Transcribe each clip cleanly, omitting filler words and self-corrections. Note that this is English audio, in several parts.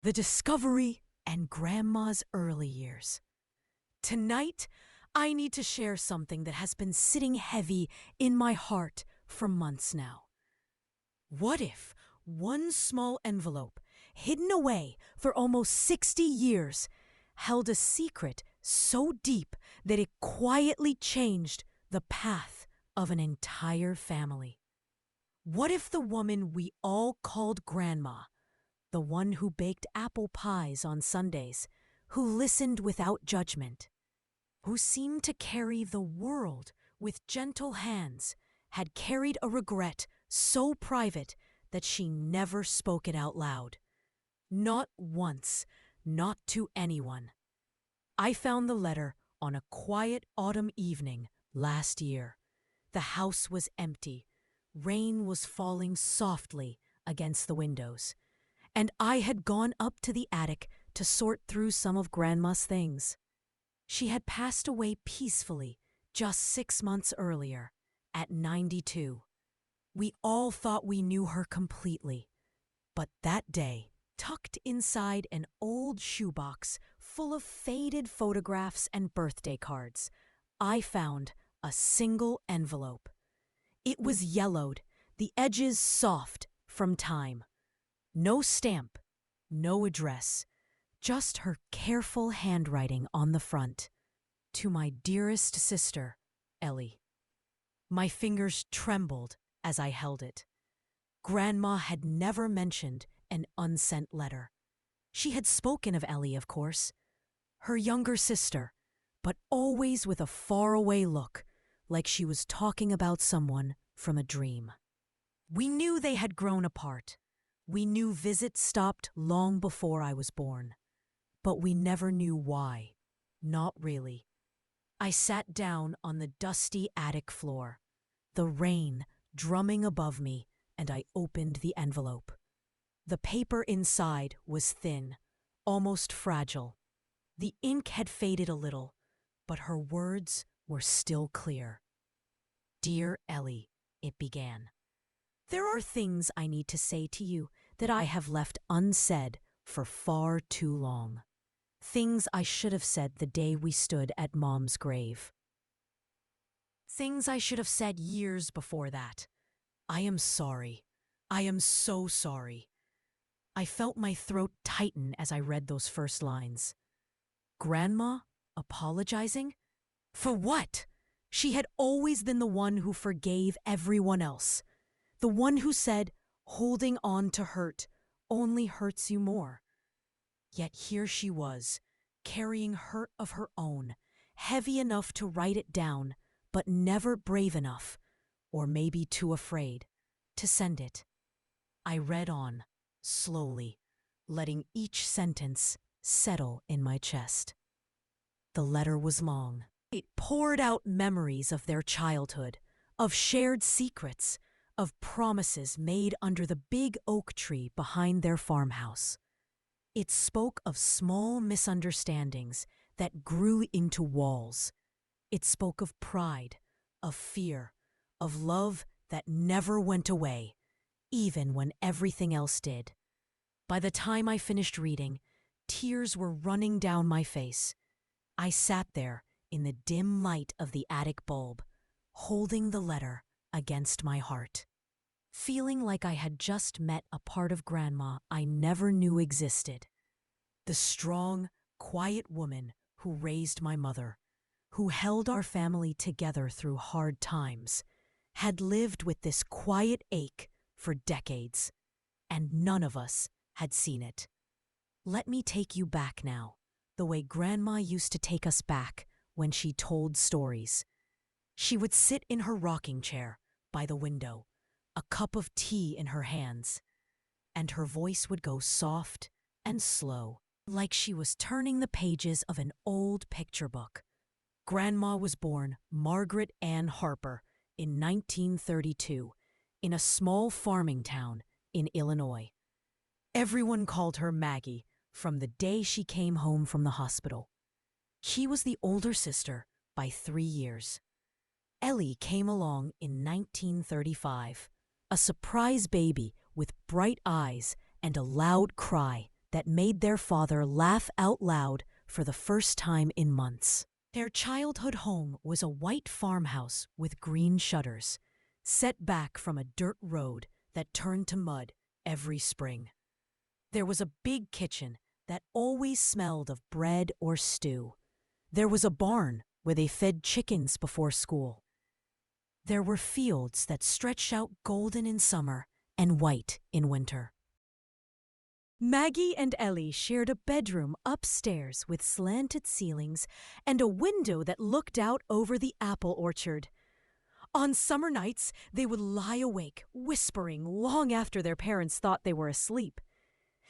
The discovery and Grandma's early years. Tonight, I need to share something that has been sitting heavy in my heart for months now. What if one small envelope, hidden away for almost 60 years, held a secret so deep that it quietly changed the path of an entire family? What if the woman we all called Grandma, the one who baked apple pies on Sundays, who listened without judgment, who seemed to carry the world with gentle hands, had carried a regret so private that she never spoke it out loud? Not once, not to anyone. I found the letter on a quiet autumn evening last year. The house was empty. Rain was falling softly against the windows, and I had gone up to the attic to sort through some of Grandma's things. She had passed away peacefully just 6 months earlier, at 92. We all thought we knew her completely, but that day, tucked inside an old shoebox full of faded photographs and birthday cards, I found a single envelope. It was yellowed, the edges soft from time. No stamp, no address, just her careful handwriting on the front. To my dearest sister, Ellie. My fingers trembled as I held it. Grandma had never mentioned an unsent letter. She had spoken of Ellie, of course, her younger sister, but always with a faraway look, like she was talking about someone from a dream. We knew they had grown apart. We knew visits stopped long before I was born. But we never knew why. Not really. I sat down on the dusty attic floor, the rain drumming above me, and I opened the envelope. The paper inside was thin, almost fragile. The ink had faded a little, but her words were still clear. "Dear Ellie," it began. "There are things I need to say to you that I have left unsaid for far too long. Things I should have said the day we stood at Mom's grave. Things I should have said years before that. I am sorry. I am so sorry." I felt my throat tighten as I read those first lines. Grandma apologizing? For what? She had always been the one who forgave everyone else. The one who said, holding on to hurt only hurts you more. Yet here she was, carrying hurt of her own, heavy enough to write it down, but never brave enough, or maybe too afraid, to send it. I read on, slowly, letting each sentence settle in my chest. The letter was long. It poured out memories of their childhood, of shared secrets, of promises made under the big oak tree behind their farmhouse. It spoke of small misunderstandings that grew into walls. It spoke of pride, of fear, of love that never went away, even when everything else did. By the time I finished reading, tears were running down my face. I sat there in the dim light of the attic bulb, holding the letter against my heart, feeling like I had just met a part of Grandma I never knew existed. The strong, quiet woman who raised my mother, who held our family together through hard times, had lived with this quiet ache for decades, and none of us had seen it. Let me take you back now, the way Grandma used to take us back when she told stories. She would sit in her rocking chair by the window, a cup of tea in her hands, and her voice would go soft and slow, like she was turning the pages of an old picture book. Grandma was born Margaret Ann Harper in 1932 in a small farming town in Illinois. Everyone called her Maggie from the day she came home from the hospital. She was the older sister by 3 years. Ellie came along in 1935, a surprise baby with bright eyes and a loud cry that made their father laugh out loud for the first time in months. Their childhood home was a white farmhouse with green shutters, set back from a dirt road that turned to mud every spring. There was a big kitchen that always smelled of bread or stew. There was a barn where they fed chickens before school. There were fields that stretched out golden in summer and white in winter. Maggie and Ellie shared a bedroom upstairs with slanted ceilings and a window that looked out over the apple orchard. On summer nights, they would lie awake, whispering long after their parents thought they were asleep.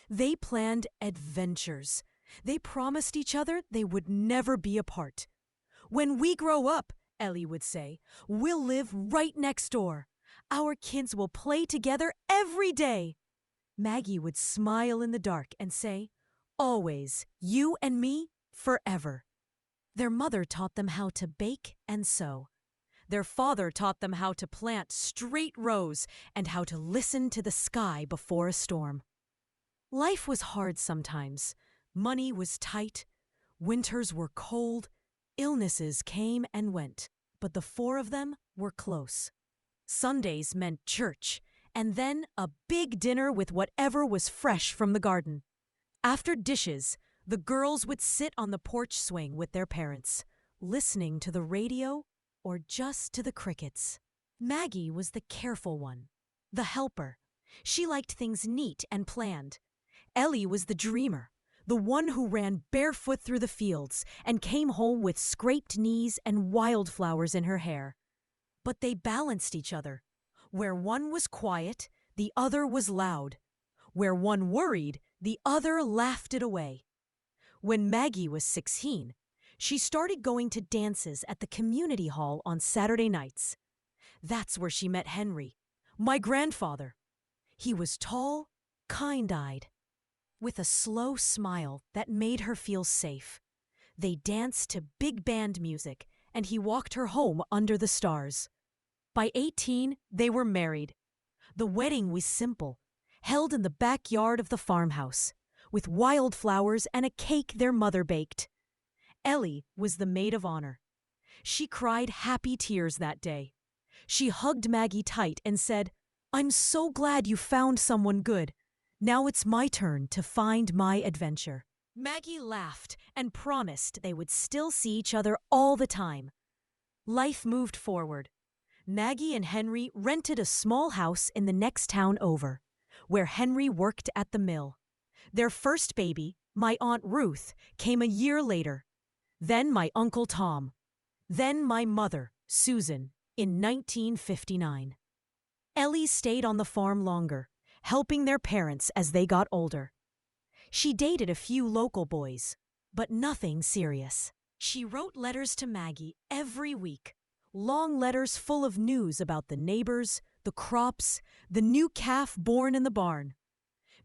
They planned adventures. They promised each other they would never be apart. "When we grow up," Ellie would say, "we'll live right next door. Our kids will play together every day." Maggie would smile in the dark and say, "Always, you and me, forever." Their mother taught them how to bake and sew. Their father taught them how to plant straight rows and how to listen to the sky before a storm. Life was hard sometimes. Money was tight. Winters were cold. Illnesses came and went. But the four of them were close. Sundays meant church, and then a big dinner with whatever was fresh from the garden. After dishes, the girls would sit on the porch swing with their parents, listening to the radio or just to the crickets. Maggie was the careful one, the helper. She liked things neat and planned. Ellie was the dreamer, the one who ran barefoot through the fields and came home with scraped knees and wildflowers in her hair. But they balanced each other. Where one was quiet, the other was loud. Where one worried, the other laughed it away. When Maggie was 16, she started going to dances at the community hall on Saturday nights. That's where she met Henry, my grandfather. He was tall, kind-eyed, with a slow smile that made her feel safe. They danced to big band music, and he walked her home under the stars. By 18, they were married. The wedding was simple, held in the backyard of the farmhouse, with wildflowers and a cake their mother baked. Ellie was the maid of honor. She cried happy tears that day. She hugged Maggie tight and said, "I'm so glad you found someone good. Now it's my turn to find my adventure." Maggie laughed and promised they would still see each other all the time. Life moved forward. Maggie and Henry rented a small house in the next town over, where Henry worked at the mill. Their first baby, my Aunt Ruth, came a year later. Then my Uncle Tom. Then my mother, Susan, in 1959. Ellie stayed on the farm longer, helping their parents as they got older. She dated a few local boys, but nothing serious. She wrote letters to Maggie every week, long letters full of news about the neighbors, the crops, the new calf born in the barn.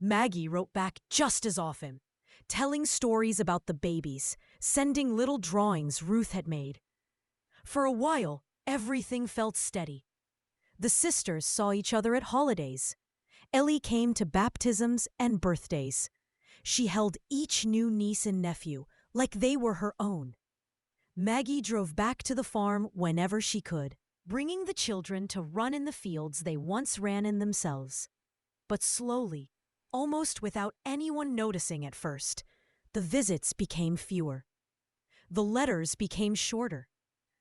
Maggie wrote back just as often, telling stories about the babies, sending little drawings Ruth had made. For a while, everything felt steady. The sisters saw each other at holidays. Ellie came to baptisms and birthdays. She held each new niece and nephew like they were her own. Maggie drove back to the farm whenever she could, bringing the children to run in the fields they once ran in themselves. But slowly, almost without anyone noticing at first, the visits became fewer. The letters became shorter.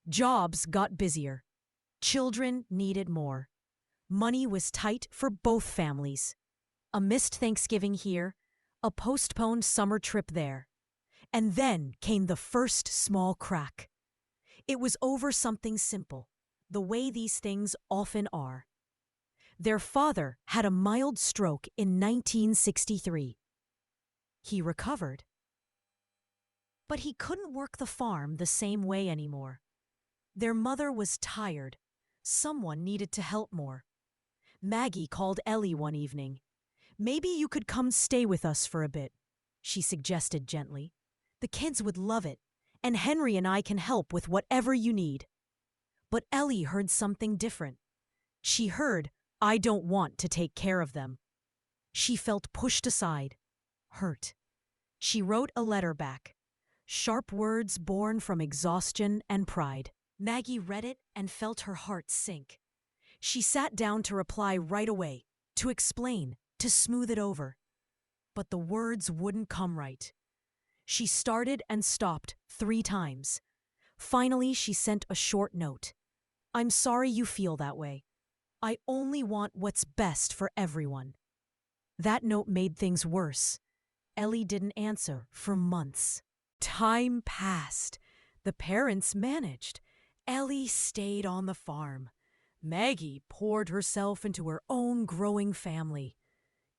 Jobs got busier. Children needed more. Money was tight for both families. A missed Thanksgiving here, a postponed summer trip there. And then came the first small crack. It was over something simple, the way these things often are. Their father had a mild stroke in 1963. He recovered. But he couldn't work the farm the same way anymore. Their mother was tired. Someone needed to help more. Maggie called Ellie one evening. "Maybe you could come stay with us for a bit," she suggested gently. "The kids would love it, and Henry and I can help with whatever you need." But Ellie heard something different. She heard, "I don't want to take care of them." She felt pushed aside. hurt. She wrote a letter back, sharp words born from exhaustion and pride. Maggie read it and felt her heart sink. She sat down to reply right away, to explain, to smooth it over. But the words wouldn't come right. She started and stopped 3 times. Finally, she sent a short note. "I'm sorry you feel that way. I only want what's best for everyone." That note made things worse. Ellie didn't answer for months. Time passed. The parents managed. Ellie stayed on the farm. Maggie poured herself into her own growing family.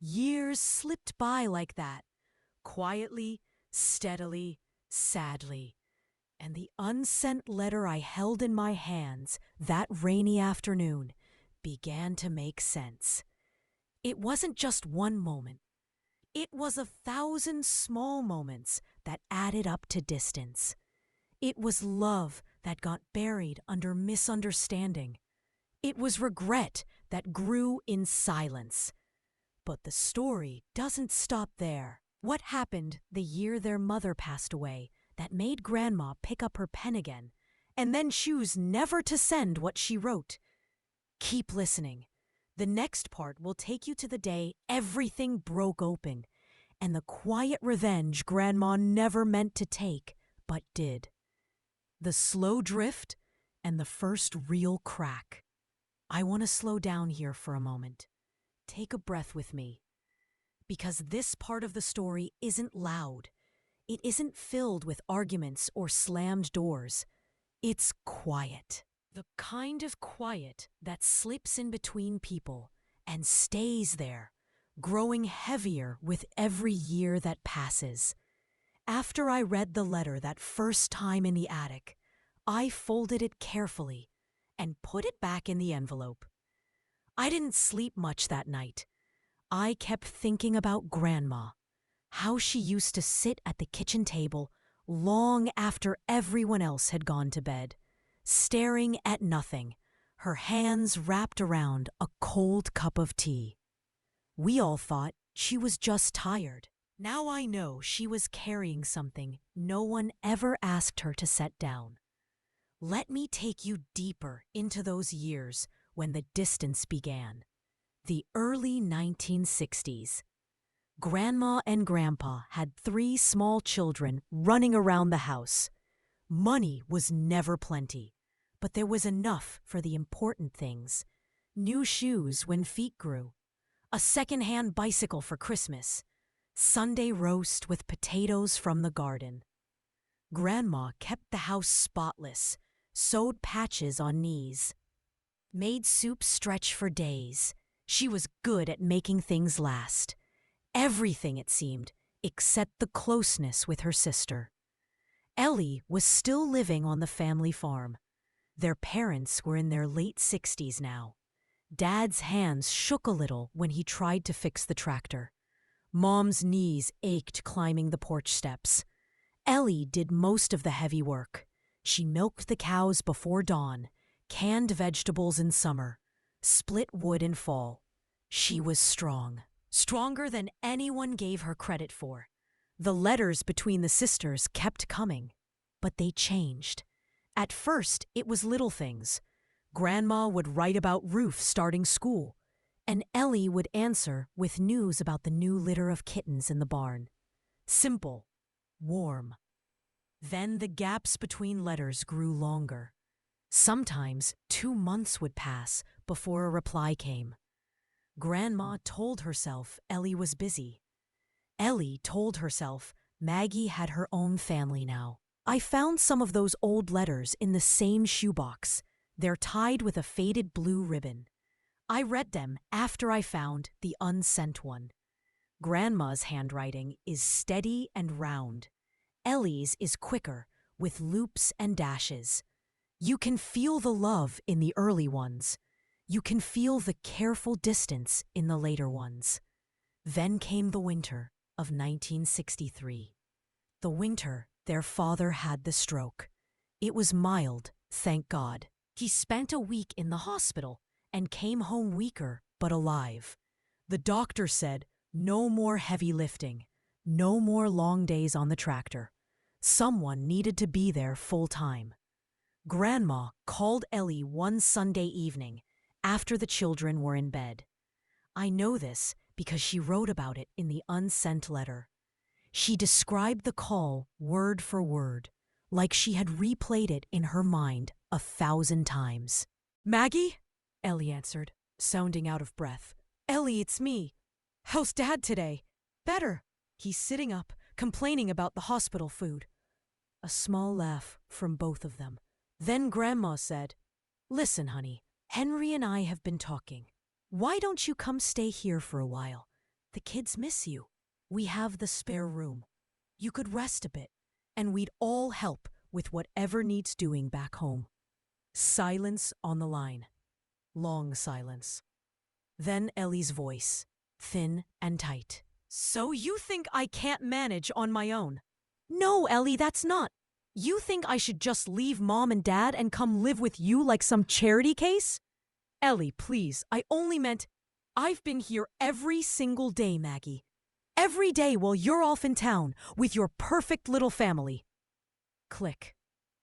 Years slipped by like that, quietly, steadily, sadly. And the unsent letter I held in my hands that rainy afternoon began to make sense. It wasn't just one moment. It was 1,000 small moments that added up to distance. It was love that got buried under misunderstanding. It was regret that grew in silence. But the story doesn't stop there. What happened the year their mother passed away that made Grandma pick up her pen again and then choose never to send what she wrote? Keep listening. The next part will take you to the day everything broke open and the quiet revenge Grandma never meant to take, but did. The slow drift and the first real crack. I want to slow down here for a moment. Take a breath with me. Because this part of the story isn't loud. It isn't filled with arguments or slammed doors. It's quiet. The kind of quiet that slips in between people and stays there, growing heavier with every year that passes. After I read the letter that first time in the attic, I folded it carefully and put it back in the envelope. I didn't sleep much that night. I kept thinking about Grandma, how she used to sit at the kitchen table long after everyone else had gone to bed, staring at nothing, her hands wrapped around a cold cup of tea. We all thought she was just tired. Now I know she was carrying something no one ever asked her to set down. Let me take you deeper into those years when the distance began. The early 1960s. Grandma and Grandpa had 3 small children running around the house. Money was never plenty, but there was enough for the important things. New shoes when feet grew, a second-hand bicycle for Christmas, Sunday roast with potatoes from the garden. Grandma kept the house spotless, sewed patches on knees, made soup stretch for days. She was good at making things last. Everything, it seemed, except the closeness with her sister. Ellie was still living on the family farm. Their parents were in their late 60s now. Dad's hands shook a little when he tried to fix the tractor. Mom's knees ached climbing the porch steps. Ellie did most of the heavy work. She milked the cows before dawn, canned vegetables in summer, split wood in fall. She was strong, stronger than anyone gave her credit for. The letters between the sisters kept coming, but they changed. At first, it was little things. Grandma would write about Ruth starting school, and Ellie would answer with news about the new litter of kittens in the barn. Simple, warm. Then the gaps between letters grew longer. Sometimes 2 months would pass before a reply came. Grandma told herself Ellie was busy. Ellie told herself Maggie had her own family now. I found some of those old letters in the same shoebox. They're tied with a faded blue ribbon. I read them after I found the unsent one. Grandma's handwriting is steady and round. Ellie's is quicker, with loops and dashes. You can feel the love in the early ones. You can feel the careful distance in the later ones. Then came the winter of 1963. The winter their father had the stroke. It was mild, thank God. He spent a week in the hospital and came home weaker but alive. The doctor said no more heavy lifting, No more long days on the tractor. Someone needed to be there full time. Grandma called Ellie one Sunday evening after the children were in bed. I know this because she wrote about it in the unsent letter. She described the call word for word, like she had replayed it in her mind 1,000 times. "Maggie?" Ellie answered, sounding out of breath. "Ellie, it's me. How's Dad today?" "Better. He's sitting up, complaining about the hospital food." A small laugh from both of them. Then Grandma said, "Listen, honey, Henry and I have been talking. Why don't you come stay here for a while? The kids miss you. We have the spare room. You could rest a bit, and we'd all help with whatever needs doing back home." Silence on the line. Long silence. Then Ellie's voice, thin and tight. "So you think I can't manage on my own?" "No, Ellie, that's not. You think I should just leave Mom and Dad and come live with you like some charity case?" "Ellie, please, I only meant I've been here every single day, Maggie. Every day while you're off in town with your perfect little family." Click.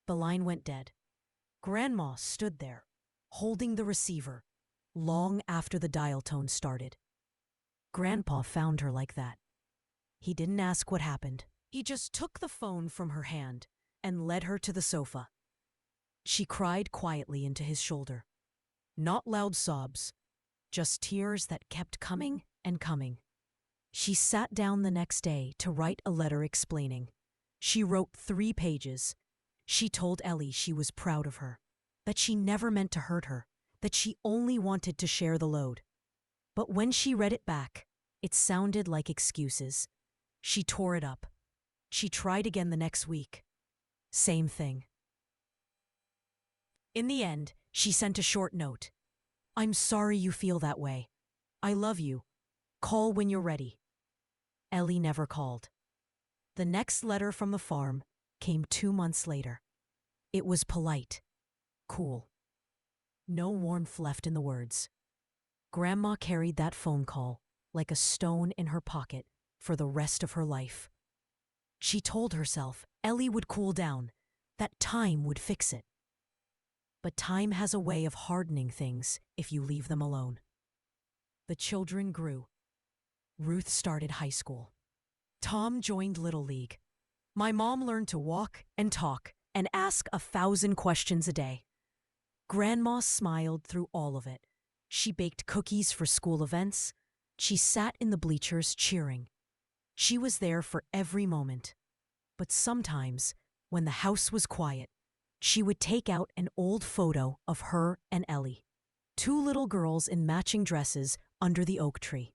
The line went dead. Grandma stood there, holding the receiver, long after the dial tone started. Grandpa found her like that. He didn't ask what happened. He just took the phone from her hand and led her to the sofa. She cried quietly into his shoulder. Not loud sobs, just tears that kept coming and coming. She sat down the next day to write a letter explaining. She wrote 3 pages. She told Ellie she was proud of her, that she never meant to hurt her, that she only wanted to share the load. But when she read it back, it sounded like excuses. She tore it up. She tried again the next week. Same thing. In the end, she sent a short note. "I'm sorry you feel that way. I love you. Call when you're ready." Ellie never called. The next letter from the farm came 2 months later. It was polite, cool. No warmth left in the words. Grandma carried that phone call like a stone in her pocket for the rest of her life. She told herself Ellie would cool down, that time would fix it. But time has a way of hardening things if you leave them alone. The children grew. Ruth started high school. Tom joined Little League. My mom learned to walk and talk and ask 1,000 questions a day. Grandma smiled through all of it. She baked cookies for school events. She sat in the bleachers cheering. She was there for every moment. But sometimes, when the house was quiet, she would take out an old photo of her and Ellie, 2 little girls in matching dresses under the oak tree,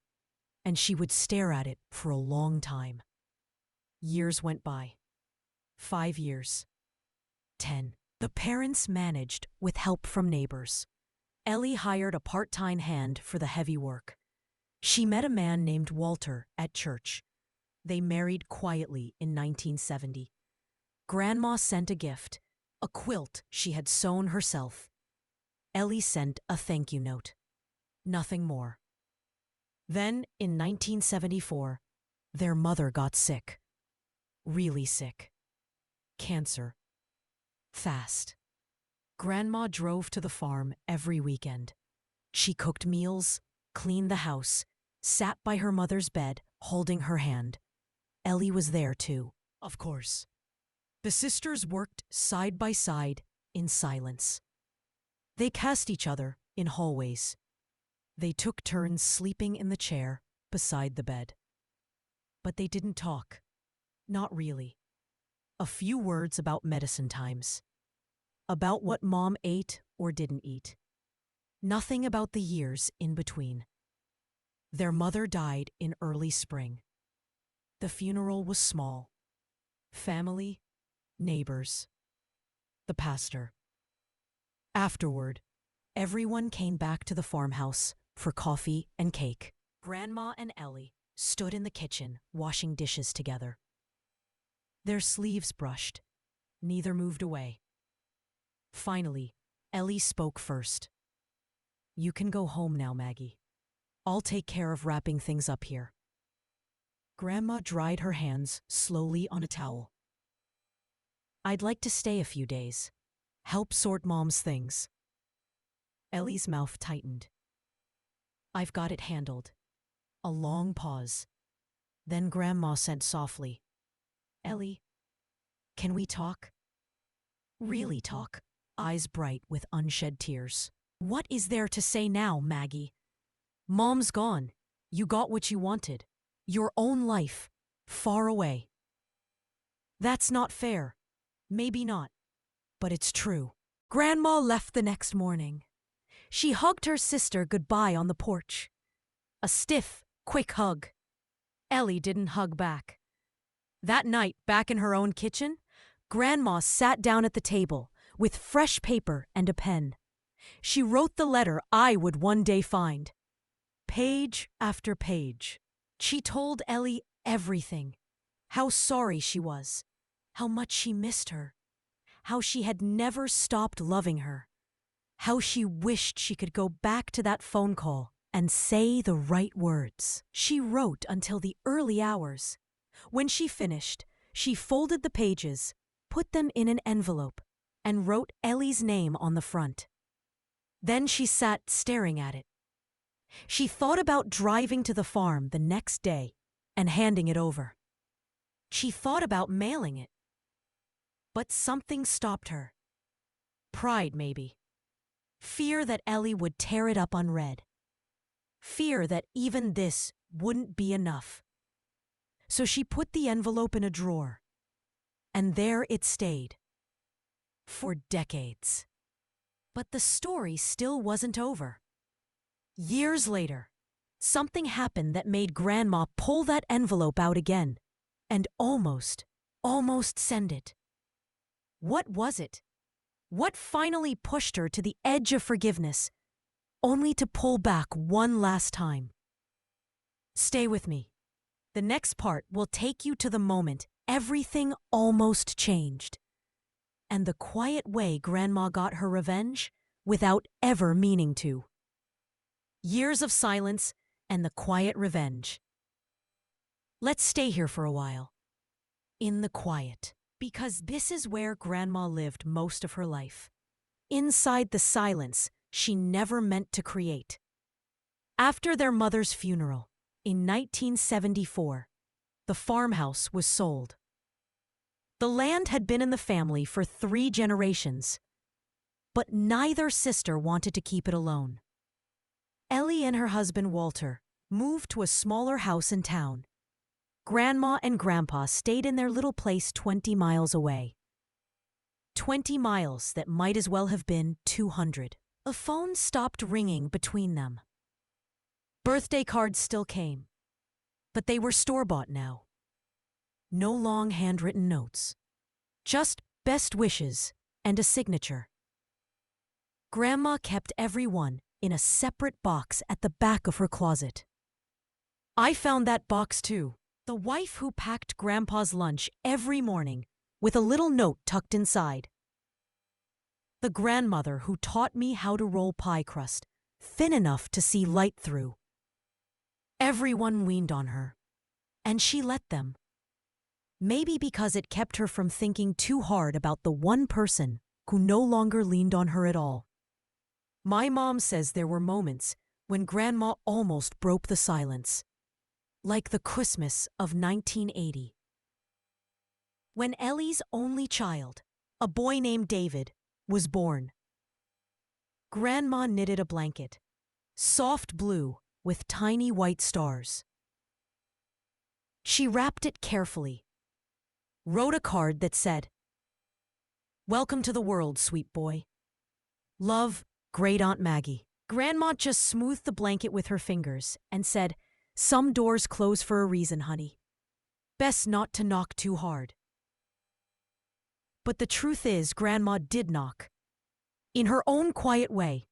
and she would stare at it for a long time. Years went by. 5 years. 10. The parents managed with help from neighbors. Ellie hired a part-time hand for the heavy work. She met a man named Walter at church. They married quietly in 1970. Grandma sent a gift, a quilt she had sewn herself. Ellie sent a thank you note. Nothing more. Then, in 1974, their mother got sick. Really sick. Cancer. Fast. Grandma drove to the farm every weekend. She cooked meals, cleaned the house, sat by her mother's bed, holding her hand. Ellie was there too, of course. The sisters worked side by side in silence. They passed each other in hallways. They took turns sleeping in the chair beside the bed. But they didn't talk. Not really. A few words about medicine times. About what Mom ate or didn't eat. Nothing about the years in between. Their mother died in early spring. The funeral was small. Family, neighbors, the pastor. Afterward, everyone came back to the farmhouse for coffee and cake. Grandma and Ellie stood in the kitchen washing dishes together. Their sleeves brushed. Neither moved away. Finally, Ellie spoke first. "You can go home now, Maggie. I'll take care of wrapping things up here." Grandma dried her hands slowly on a towel. I'd like to stay a few days. Help sort Mom's things. Ellie's mouth tightened. I've got it handled. A long pause. Then Grandma said softly, Ellie, can we talk? Really talk, eyes bright with unshed tears. What is there to say now, Maggie? Mom's gone. You got what you wanted. Your own life. Far away. That's not fair. Maybe not. But it's true. Grandma left the next morning. She hugged her sister goodbye on the porch. A stiff, quick hug. Ellie didn't hug back. That night, back in her own kitchen, Grandma sat down at the table with fresh paper and a pen. She wrote the letter I would one day find. Page after page. She told Ellie everything. How sorry she was. How much she missed her. How she had never stopped loving her. How she wished she could go back to that phone call and say the right words. She wrote until the early hours. When she finished, she folded the pages, put them in an envelope, and wrote Ellie's name on the front. Then she sat staring at it. She thought about driving to the farm the next day and handing it over. She thought about mailing it. But something stopped her. Pride, maybe. Fear that Ellie would tear it up unread. Fear that even this wouldn't be enough. So she put the envelope in a drawer. And there it stayed. For decades. But the story still wasn't over. Years later, something happened that made Grandma pull that envelope out again and almost send it. What was it? What finally pushed her to the edge of forgiveness, only to pull back one last time? Stay with me. The next part will take you to the moment everything almost changed, and the quiet way Grandma got her revenge without ever meaning to. Years of silence and the quiet revenge. Let's stay here for a while. In the quiet. Because this is where Grandma lived most of her life. Inside the silence she never meant to create. After their mother's funeral, in 1974, the farmhouse was sold. The land had been in the family for 3 generations, but neither sister wanted to keep it alone. Ellie and her husband Walter moved to a smaller house in town. Grandma and Grandpa stayed in their little place 20 miles away. 20 miles that might as well have been 200. A phone stopped ringing between them. Birthday cards still came, but they were store-bought now. No long handwritten notes. Just best wishes and a signature. Grandma kept every one in a separate box at the back of her closet. I found that box too. The wife who packed Grandpa's lunch every morning with a little note tucked inside. The grandmother who taught me how to roll pie crust, thin enough to see light through. Everyone leaned on her, and she let them. Maybe because it kept her from thinking too hard about the one person who no longer leaned on her at all. My mom says there were moments when Grandma almost broke the silence. Like the Christmas of 1980. When Ellie's only child, a boy named David, was born. Grandma knitted a blanket, soft blue with tiny white stars. She wrapped it carefully, wrote a card that said, "Welcome to the world, sweet boy. Love, Great Aunt Maggie." Grandma just smoothed the blanket with her fingers and said, "Some doors close for a reason, honey. Best not to knock too hard." But the truth is, Grandma did knock. In her own quiet way.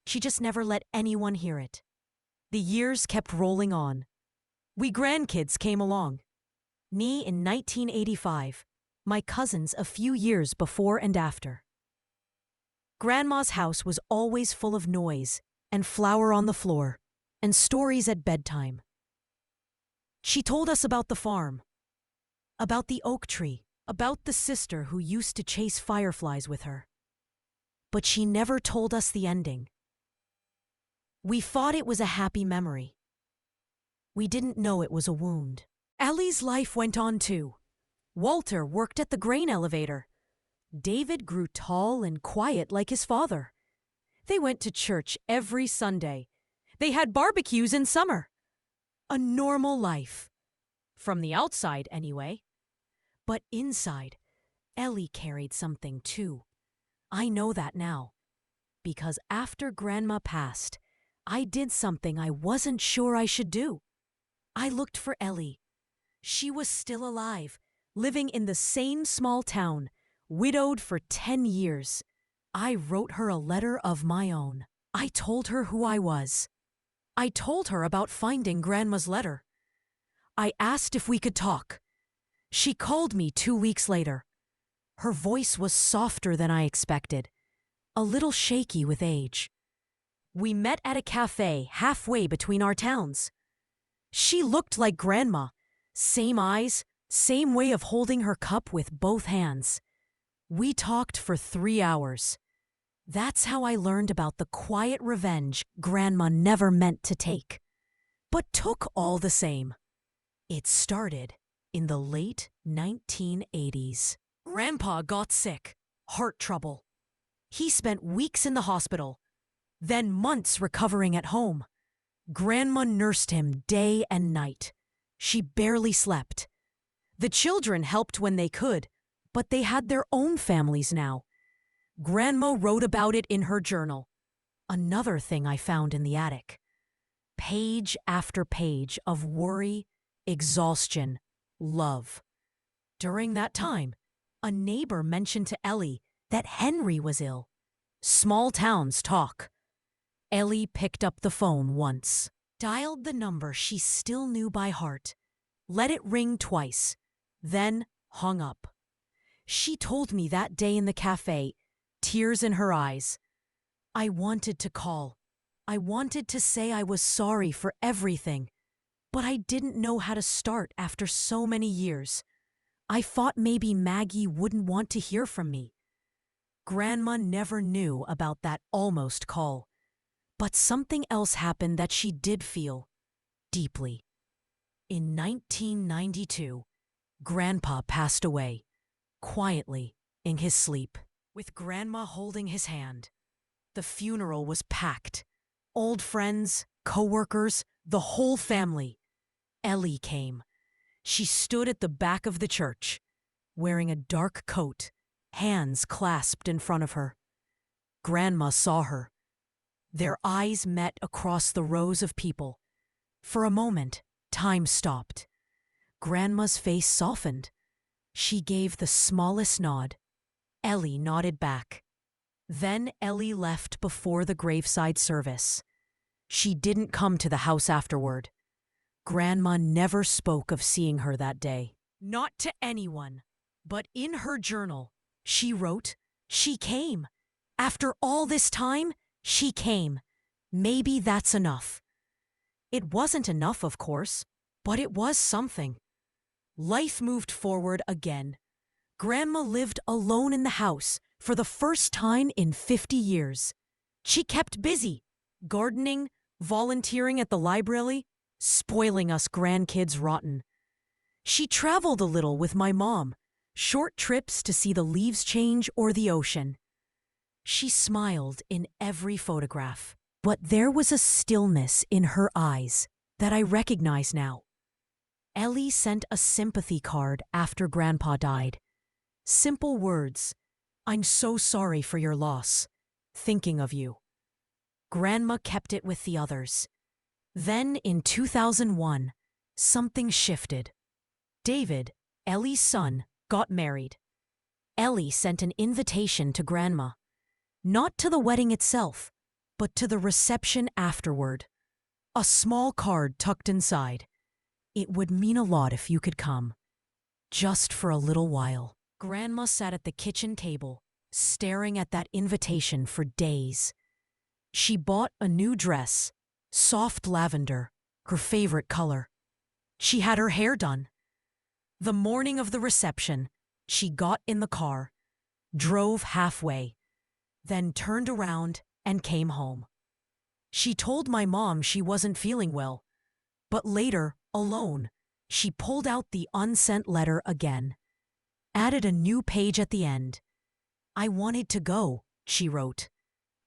She just never let anyone hear it. The years kept rolling on. We grandkids came along. Me in 1985, my cousins a few years before and after. Grandma's house was always full of noise and flour on the floor and stories at bedtime. She told us about the farm, about the oak tree, about the sister who used to chase fireflies with her. But she never told us the ending. We thought it was a happy memory. We didn't know it was a wound. Ellie's life went on too. Walter worked at the grain elevator. David grew tall and quiet like his father. They went to church every Sunday. They had barbecues in summer. A normal life. From the outside, anyway. But inside, Ellie carried something too. I know that now. Because after Grandma passed, I did something I wasn't sure I should do. I looked for Ellie. She was still alive, living in the same small town, widowed for 10 years. I wrote her a letter of my own. I told her who I was. I told her about finding Grandma's letter. I asked if we could talk. She called me 2 weeks later. Her voice was softer than I expected, a little shaky with age. We met at a cafe halfway between our towns. She looked like Grandma. Same eyes, same way of holding her cup with both hands. We talked for 3 hours. That's how I learned about the quiet revenge Grandma never meant to take, but took all the same. It started in the late 1980s. Grandpa got sick, heart trouble. He spent weeks in the hospital, then months recovering at home. Grandma nursed him day and night. She barely slept. The children helped when they could, but they had their own families now. Grandma wrote about it in her journal. Another thing I found in the attic. Page after page of worry, exhaustion, love. During that time, a neighbor mentioned to Ellie that Henry was ill. Small towns talk. Ellie picked up the phone once, dialed the number she still knew by heart, let it ring twice, then hung up. She told me that day in the cafe, tears in her eyes. I wanted to call. I wanted to say I was sorry for everything, but I didn't know how to start after so many years. I thought maybe Maggie wouldn't want to hear from me. Grandma never knew about that almost call. But something else happened that she did feel deeply. In 1992, Grandpa passed away, quietly, in his sleep, with Grandma holding his hand. The funeral was packed. Old friends, co-workers, the whole family. Ellie came. She stood at the back of the church, wearing a dark coat, hands clasped in front of her. Grandma saw her. Their eyes met across the rows of people. For a moment, time stopped. Grandma's face softened. She gave the smallest nod. Ellie nodded back. Then Ellie left before the graveside service. She didn't come to the house afterward. Grandma never spoke of seeing her that day. Not to anyone. But in her journal, she wrote, "She came. After all this time, she came. Maybe that's enough." It wasn't enough, of course, but it was something. Life moved forward again. Grandma lived alone in the house for the first time in 50 years. She kept busy, gardening, volunteering at the library, spoiling us grandkids rotten. She traveled a little with my mom, short trips to see the leaves change or the ocean. She smiled in every photograph, but there was a stillness in her eyes that I recognize now. Ellie sent a sympathy card after Grandpa died. Simple words, "I'm so sorry for your loss. Thinking of you." Grandma kept it with the others. Then in 2001, something shifted. David, Ellie's son, got married. Ellie sent an invitation to Grandma. Not to the wedding itself, but to the reception afterward. A small card tucked inside. "It would mean a lot if you could come. Just for a little while." Grandma sat at the kitchen table, staring at that invitation for days. She bought a new dress, soft lavender, her favorite color. She had her hair done. The morning of the reception, she got in the car, drove halfway, then turned around and came home. She told my mom she wasn't feeling well, but later, alone, she pulled out the unsent letter again, added a new page at the end. "I wanted to go," she wrote.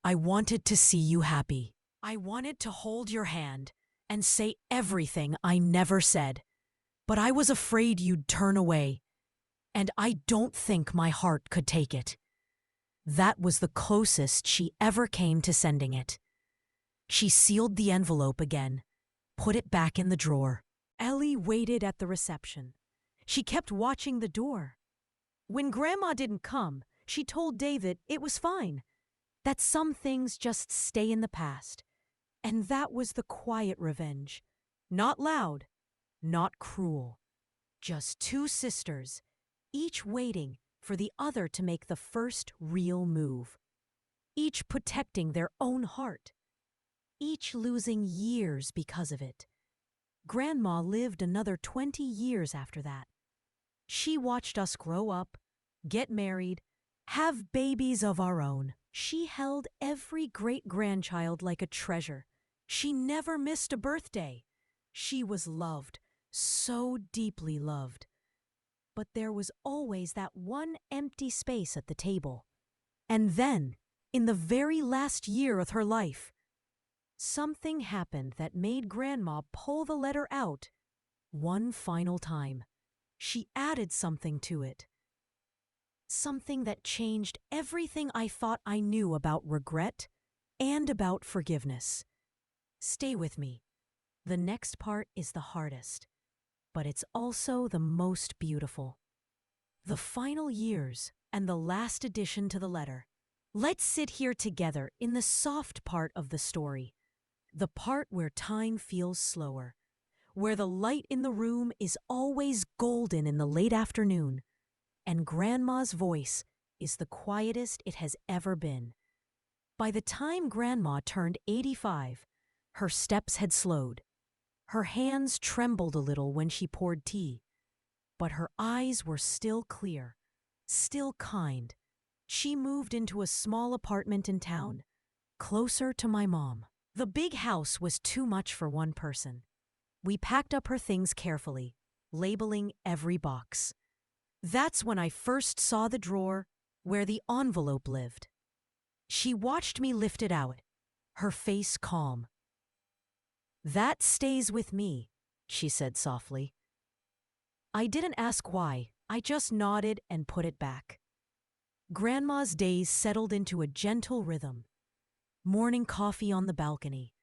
"I wanted to see you happy. I wanted to hold your hand and say everything I never said, but I was afraid you'd turn away, and I don't think my heart could take it." That was the closest she ever came to sending it. She sealed the envelope again, put it back in the drawer. Ellie waited at the reception. She kept watching the door. When Grandma didn't come, she told David it was fine, that some things just stay in the past. And that was the quiet revenge. Not loud, not cruel. Just two sisters, each waiting for the other to make the first real move. Each protecting their own heart. Each losing years because of it. Grandma lived another 20 years after that. She watched us grow up, get married, have babies of our own. She held every great-grandchild like a treasure. She never missed a birthday. She was loved, so deeply loved. But there was always that one empty space at the table. And then, in the very last year of her life, something happened that made Grandma pull the letter out one final time. She added something to it. Something that changed everything I thought I knew about regret and about forgiveness. Stay with me. The next part is the hardest, but it's also the most beautiful. The final years and the last addition to the letter. Let's sit here together in the soft part of the story. The part where time feels slower, where the light in the room is always golden in the late afternoon, and Grandma's voice is the quietest it has ever been. By the time Grandma turned 85, her steps had slowed. Her hands trembled a little when she poured tea, but her eyes were still clear, still kind. She moved into a small apartment in town, closer to my mom. The big house was too much for one person. We packed up her things carefully, labeling every box. That's when I first saw the drawer where the envelope lived. She watched me lift it out, her face calm. "That stays with me," she said softly. I didn't ask why, I just nodded and put it back. Grandma's days settled into a gentle rhythm. Morning coffee on the balcony,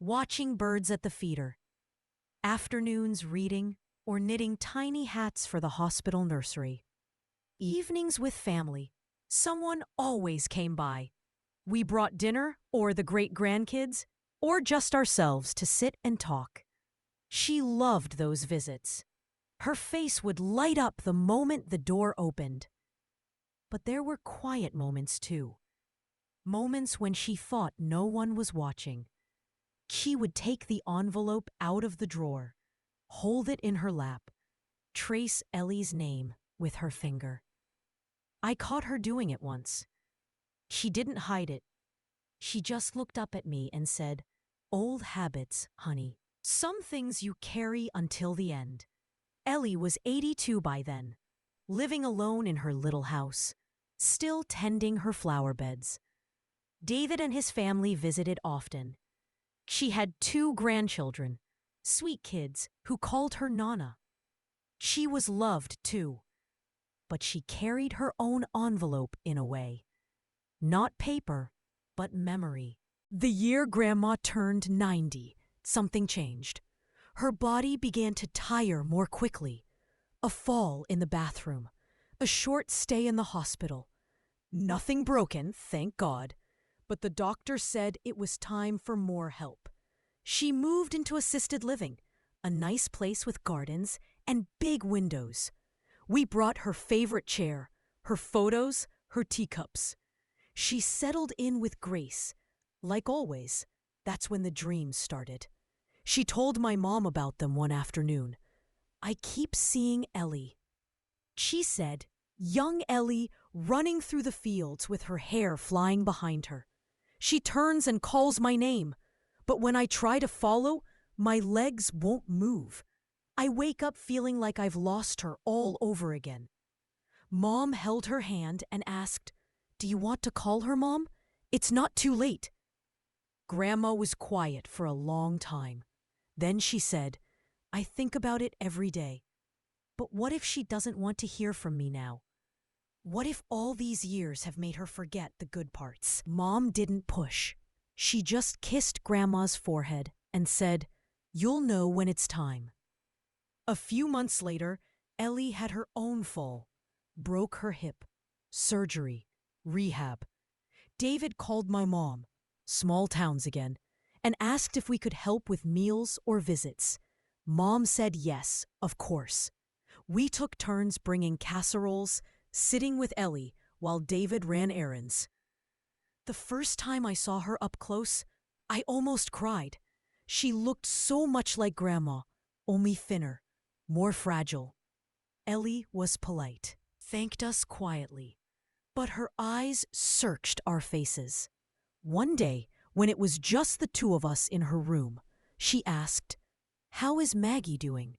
watching birds at the feeder, afternoons reading or knitting tiny hats for the hospital nursery. Evenings with family. Someone always came by. We brought dinner or the great-grandkids or just ourselves to sit and talk. She loved those visits. Her face would light up the moment the door opened. But there were quiet moments too. Moments when she thought no one was watching. She would take the envelope out of the drawer, hold it in her lap, trace Ellie's name with her finger. I caught her doing it once. She didn't hide it. She just looked up at me and said, "Old habits, honey. Some things you carry until the end." Ellie was 82 by then, living alone in her little house, still tending her flower beds. David and his family visited often. She had 2 grandchildren, sweet kids who called her Nana. She was loved too, but she carried her own envelope in a way. Not paper, but memory. The year Grandma turned 90, something changed. Her body began to tire more quickly. A fall in the bathroom, a short stay in the hospital. Nothing broken, thank God, but the doctor said it was time for more help. She moved into assisted living, a nice place with gardens and big windows. We brought her favorite chair, her photos, her teacups. She settled in with grace. Like always, that's when the dreams started. She told my mom about them one afternoon. I keep seeing Ellie. She said, young Ellie running through the fields with her hair flying behind her. She turns and calls my name, but when I try to follow, my legs won't move. I wake up feeling like I've lost her all over again. Mom held her hand and asked, "Do you want to call her, Mom? It's not too late." Grandma was quiet for a long time. Then she said, "I think about it every day. But what if she doesn't want to hear from me now? What if all these years have made her forget the good parts?" Mom didn't push. She just kissed Grandma's forehead and said, "You'll know when it's time." A few months later, Ellie had her own fall. Broke her hip. Surgery. Rehab. David called my mom, small towns again, and asked if we could help with meals or visits. Mom said yes, of course. We took turns bringing casseroles, sitting with Ellie while David ran errands. The first time I saw her up close, I almost cried. She looked so much like Grandma, only thinner, more fragile. Ellie was polite, thanked us quietly, but her eyes searched our faces. One day, when it was just the two of us in her room, she asked, "How is Maggie doing?"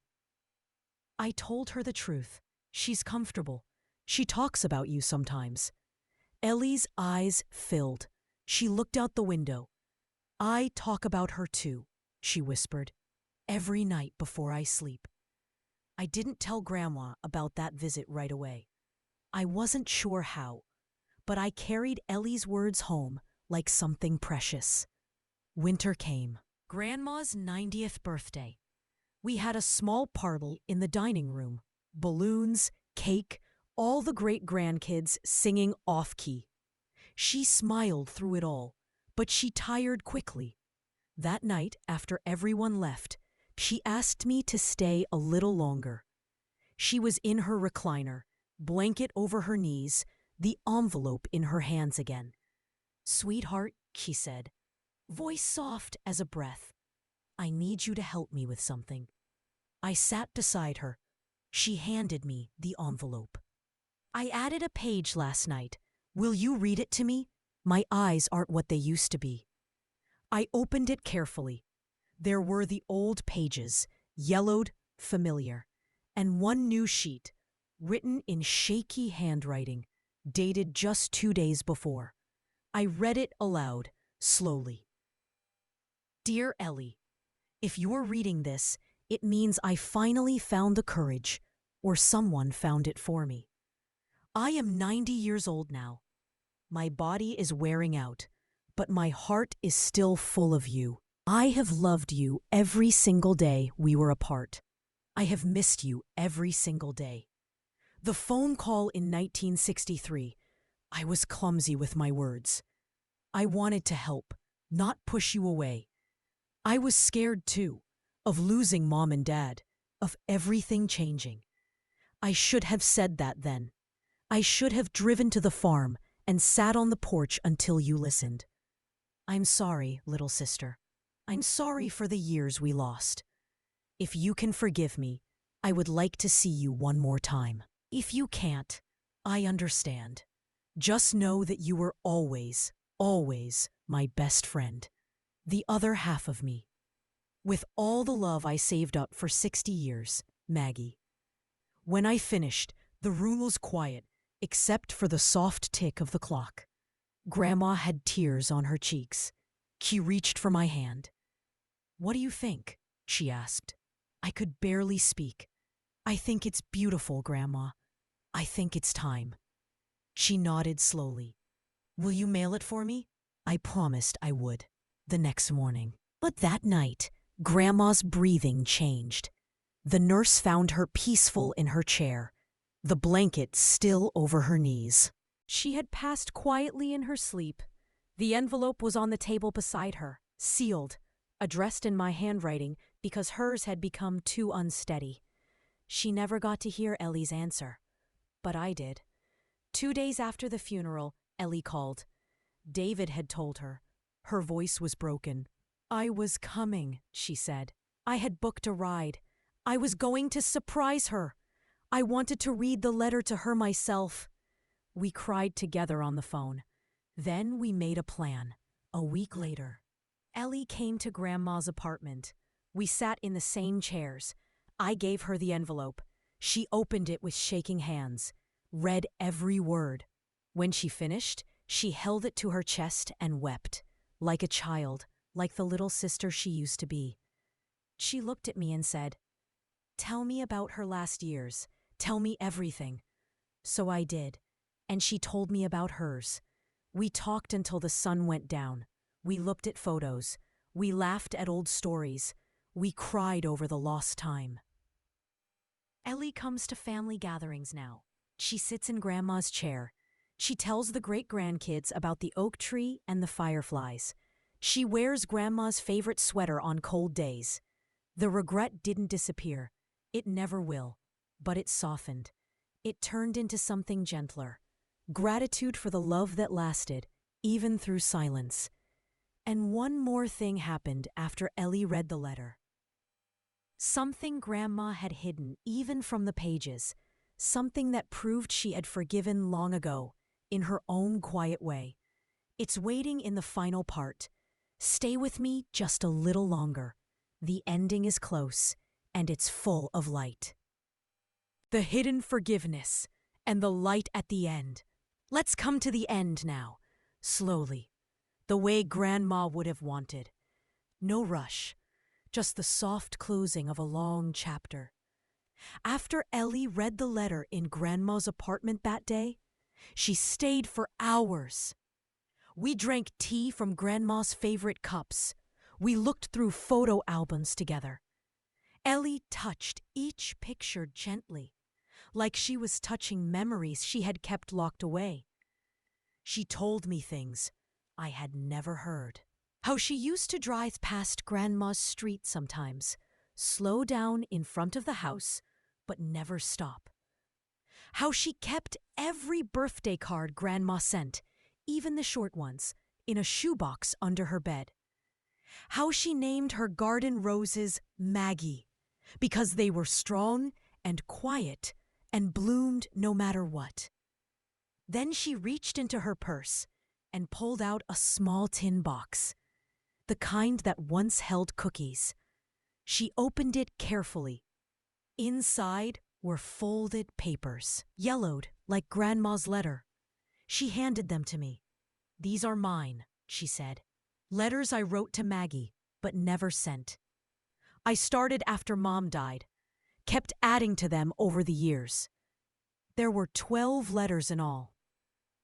I told her the truth. She's comfortable. She talks about you sometimes. Ellie's eyes filled. She looked out the window. "I talk about her too," she whispered, "every night before I sleep." I didn't tell Grandma about that visit right away. I wasn't sure how, but I carried Ellie's words home like something precious. Winter came. Grandma's 90th birthday. We had a small party in the dining room. Balloons, cake, all the great-grandkids singing off-key. She smiled through it all, but she tired quickly. That night, after everyone left, she asked me to stay a little longer. She was in her recliner, blanket over her knees, the envelope in her hands again. "Sweetheart," she said, voice soft as a breath, "I need you to help me with something." I sat beside her. She handed me the envelope. "I added a page last night. Will you read it to me? My eyes aren't what they used to be." I opened it carefully. There were the old pages, yellowed, familiar, and one new sheet, written in shaky handwriting, dated just 2 days before. I read it aloud, slowly. "Dear Ellie, if you're reading this, it means I finally found the courage, or someone found it for me. I am 90 years old now. My body is wearing out, but my heart is still full of you. I have loved you every single day we were apart. I have missed you every single day. The phone call in 1963, I was clumsy with my words. I wanted to help, not push you away. I was scared too, of losing Mom and Dad, of everything changing. I should have said that then. I should have driven to the farm and sat on the porch until you listened. I'm sorry, little sister. I'm sorry for the years we lost. If you can forgive me, I would like to see you one more time. If you can't, I understand. Just know that you were always, always my best friend. The other half of me. With all the love I saved up for 60 years, Maggie." When I finished, the room was quiet, except for the soft tick of the clock. Grandma had tears on her cheeks. She reached for my hand. "What do you think?" she asked. I could barely speak. "I think it's beautiful, Grandma. I think it's time." She nodded slowly. "Will you mail it for me?" I promised I would, the next morning. But that night, Grandma's breathing changed. The nurse found her peaceful in her chair, the blanket still over her knees. She had passed quietly in her sleep. The envelope was on the table beside her, sealed, addressed in my handwriting because hers had become too unsteady. She never got to hear Ellie's answer, but I did. 2 days after the funeral, Ellie called. David had told her. Her voice was broken. "I was coming," she said. "I had booked a ride. I was going to surprise her. I wanted to read the letter to her myself. We cried together on the phone. Then we made a plan. A week later, Ellie came to Grandma's apartment. We sat in the same chairs. I gave her the envelope. She opened it with shaking hands, read every word. When she finished, she held it to her chest and wept, like a child, like the little sister she used to be. She looked at me and said, "Tell me about her last years. Tell me everything." So I did, and she told me about hers. We talked until the sun went down. We looked at photos. We laughed at old stories. We cried over the lost time. Ellie comes to family gatherings now. She sits in Grandma's chair. She tells the great-grandkids about the oak tree and the fireflies. She wears Grandma's favorite sweater on cold days. The regret didn't disappear. It never will. But it softened. It turned into something gentler. Gratitude for the love that lasted, even through silence. And one more thing happened after Ellie read the letter. Something Grandma had hidden even from the pages. Something that proved she had forgiven long ago, in her own quiet way. It's waiting in the final part. Stay with me just a little longer. The ending is close, and it's full of light. The hidden forgiveness, and the light at the end. Let's come to the end now, slowly, the way Grandma would have wanted. No rush, just the soft closing of a long chapter. After Ellie read the letter in Grandma's apartment that day, she stayed for hours. We drank tea from Grandma's favorite cups. We looked through photo albums together. Ellie touched each picture gently, like she was touching memories she had kept locked away. She told me things I had never heard. How she used to drive past Grandma's street sometimes, slow down in front of the house, but never stop. How she kept every birthday card Grandma sent, even the short ones, in a shoebox under her bed. How she named her garden roses Maggie, because they were strong and quiet and bloomed no matter what. Then she reached into her purse and pulled out a small tin box, the kind that once held cookies. She opened it carefully. Inside were folded papers, yellowed like Grandma's letter. She handed them to me. "These are mine," she said. "Letters I wrote to Maggie, but never sent. I started after Mom died, kept adding to them over the years. There were 12 letters in all,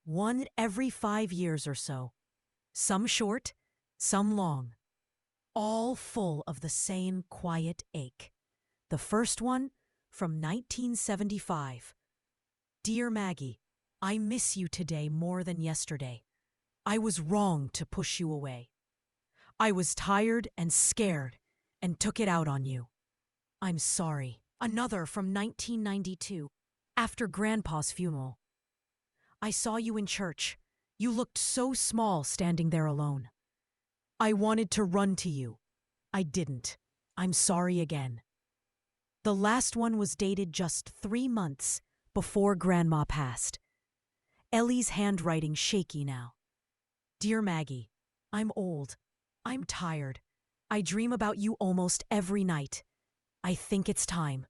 one every 5 years or so, some short, some long, all full of the same quiet ache. The first one from 1975. Dear Maggie, I miss you today more than yesterday. I was wrong to push you away. I was tired and scared and took it out on you. I'm sorry." Another from 1992, after Grandpa's funeral. "I saw you in church. You looked so small standing there alone. I wanted to run to you. I didn't. I'm sorry again." The last one was dated just 3 months before Grandma passed. Ellie's handwriting shaky now. "Dear Maggie, I'm old. I'm tired. I dream about you almost every night. I think it's time.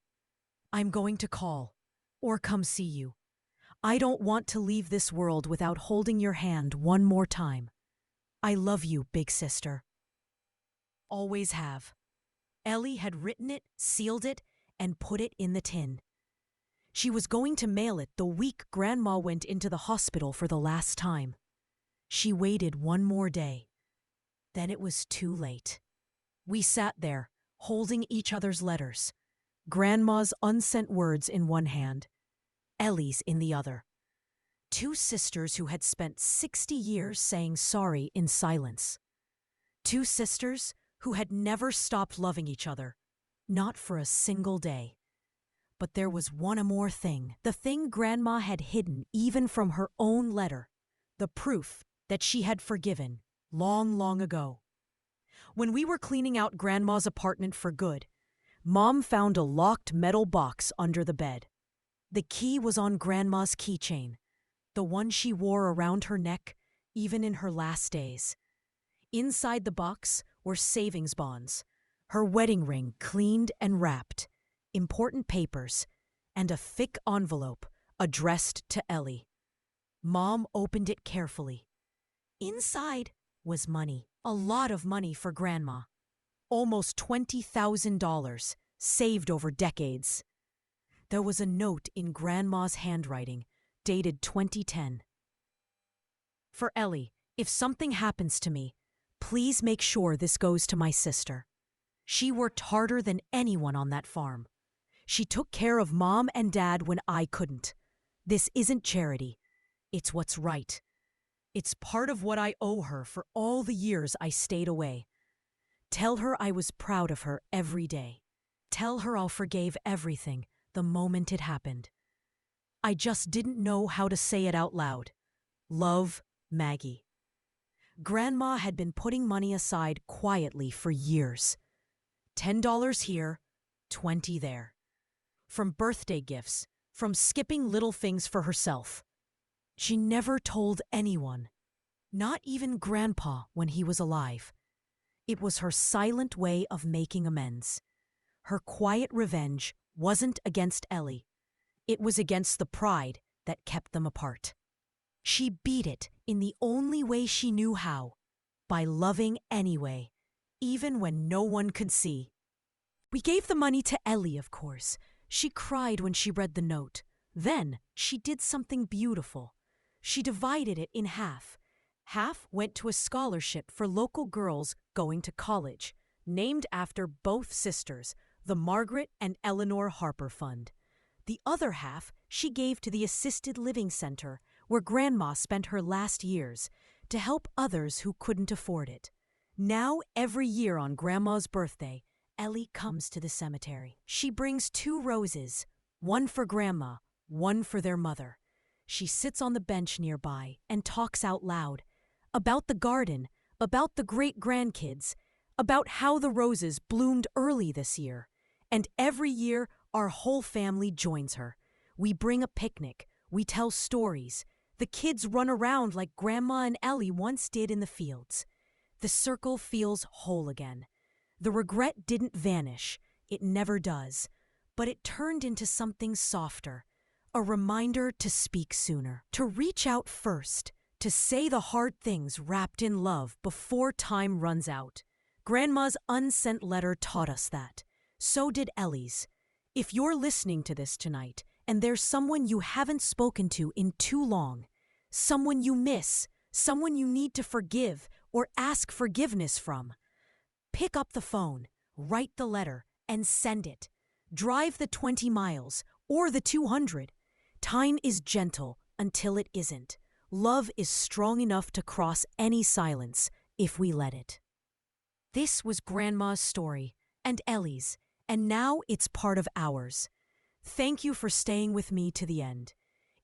I'm going to call or come see you. I don't want to leave this world without holding your hand one more time. I love you, big sister. Always have." Ellie had written it, sealed it, and put it in the tin. She was going to mail it the week Grandma went into the hospital for the last time. She waited one more day. Then it was too late. We sat there, holding each other's letters, Grandma's unsent words in one hand, Ellie's in the other. Two sisters who had spent 60 years saying sorry in silence. Two sisters who had never stopped loving each other, not for a single day. But there was one more thing, the thing Grandma had hidden even from her own letter, the proof that she had forgiven long, long ago. When we were cleaning out Grandma's apartment for good, Mom found a locked metal box under the bed. The key was on Grandma's keychain, the one she wore around her neck, even in her last days. Inside the box were savings bonds, her wedding ring cleaned and wrapped, important papers, and a thick envelope addressed to Ellie. Mom opened it carefully. Inside was money, a lot of money for Grandma. Almost $20,000, saved over decades. There was a note in Grandma's handwriting, dated 2010. For Ellie, if something happens to me, please make sure this goes to my sister. She worked harder than anyone on that farm. She took care of Mom and Dad when I couldn't. This isn't charity. It's what's right. It's part of what I owe her for all the years I stayed away. Tell her I was proud of her every day. Tell her I'll forgive everything the moment it happened. I just didn't know how to say it out loud. Love, Maggie. Grandma had been putting money aside quietly for years. $10 here, $20 there. From birthday gifts, from skipping little things for herself. She never told anyone, not even Grandpa when he was alive. It was her silent way of making amends. Her quiet revenge wasn't against Ellie. It was against the pride that kept them apart. She beat it in the only way she knew how, by loving anyway, even when no one could see. We gave the money to Ellie, of course. She cried when she read the note. Then she did something beautiful. She divided it in half. Half went to a scholarship for local girls going to college, named after both sisters, the Margaret and Eleanor Harper Fund. The other half she gave to the assisted living center where Grandma spent her last years to help others who couldn't afford it. Now, every year on Grandma's birthday, Ellie comes to the cemetery. She brings 2 roses, one for Grandma, one for their mother. She sits on the bench nearby and talks out loud about the garden, about the great-grandkids, about how the roses bloomed early this year. And every year, our whole family joins her. We bring a picnic. We tell stories. The kids run around like Grandma and Ellie once did in the fields. The circle feels whole again. The regret didn't vanish. It never does. But it turned into something softer. A reminder to speak sooner. To reach out first. To say the hard things wrapped in love before time runs out. Grandma's unsent letter taught us that. So did Ellie's. If you're listening to this tonight, and there's someone you haven't spoken to in too long, someone you miss, someone you need to forgive or ask forgiveness from, pick up the phone, write the letter, and send it. Drive the 20 miles or the 200. Time is gentle until it isn't. Love is strong enough to cross any silence if we let it. This was Grandma's story, and Ellie's, and now it's part of ours. Thank you for staying with me to the end.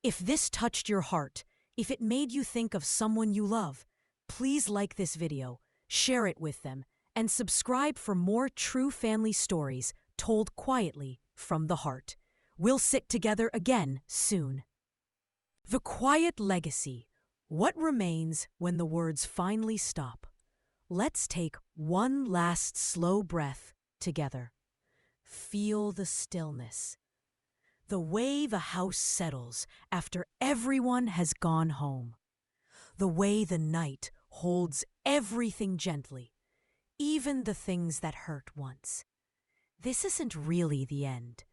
If this touched your heart, if it made you think of someone you love, please like this video, share it with them, and subscribe for more true family stories told quietly from the heart. We'll sit together again soon. The quiet legacy. What remains when the words finally stop? Let's take one last slow breath together. Feel the stillness. The way the house settles after everyone has gone home. The way the night holds everything gently, even the things that hurt once. This isn't really the end.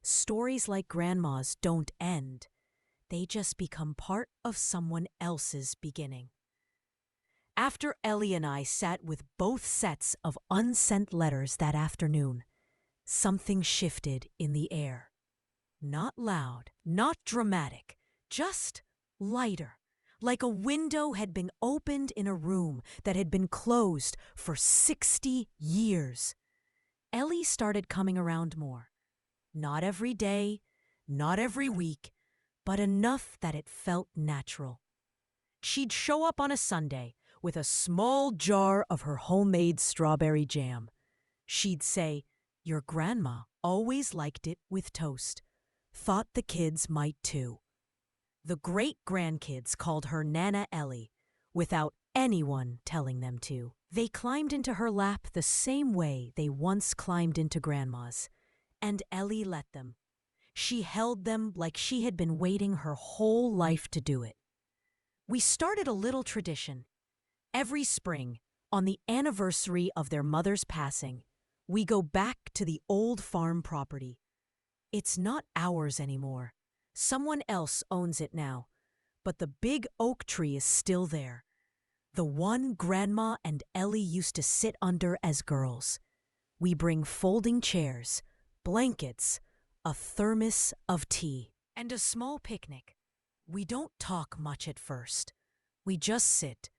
Stories like Grandma's don't end. They just become part of someone else's beginning. After Ellie and I sat with both sets of unsent letters that afternoon, something shifted in the air. Not loud, not dramatic, just lighter, like a window had been opened in a room that had been closed for 60 years. Ellie started coming around more. Not every day, not every week, but enough that it felt natural. She'd show up on a Sunday with a small jar of her homemade strawberry jam. She'd say, Your grandma always liked it with toast. Thought the kids might too. The great-grandkids called her Nana Ellie, without anyone telling them to. They climbed into her lap the same way they once climbed into Grandma's, and Ellie let them. She held them like she had been waiting her whole life to do it. We started a little tradition. Every spring, on the anniversary of their mother's passing, we go back to the old farm property. It's not ours anymore. Someone else owns it now, but the big oak tree is still there. The one Grandma and Ellie used to sit under as girls. We bring folding chairs, blankets, a thermos of tea, and a small picnic. We don't talk much at first. We just sit,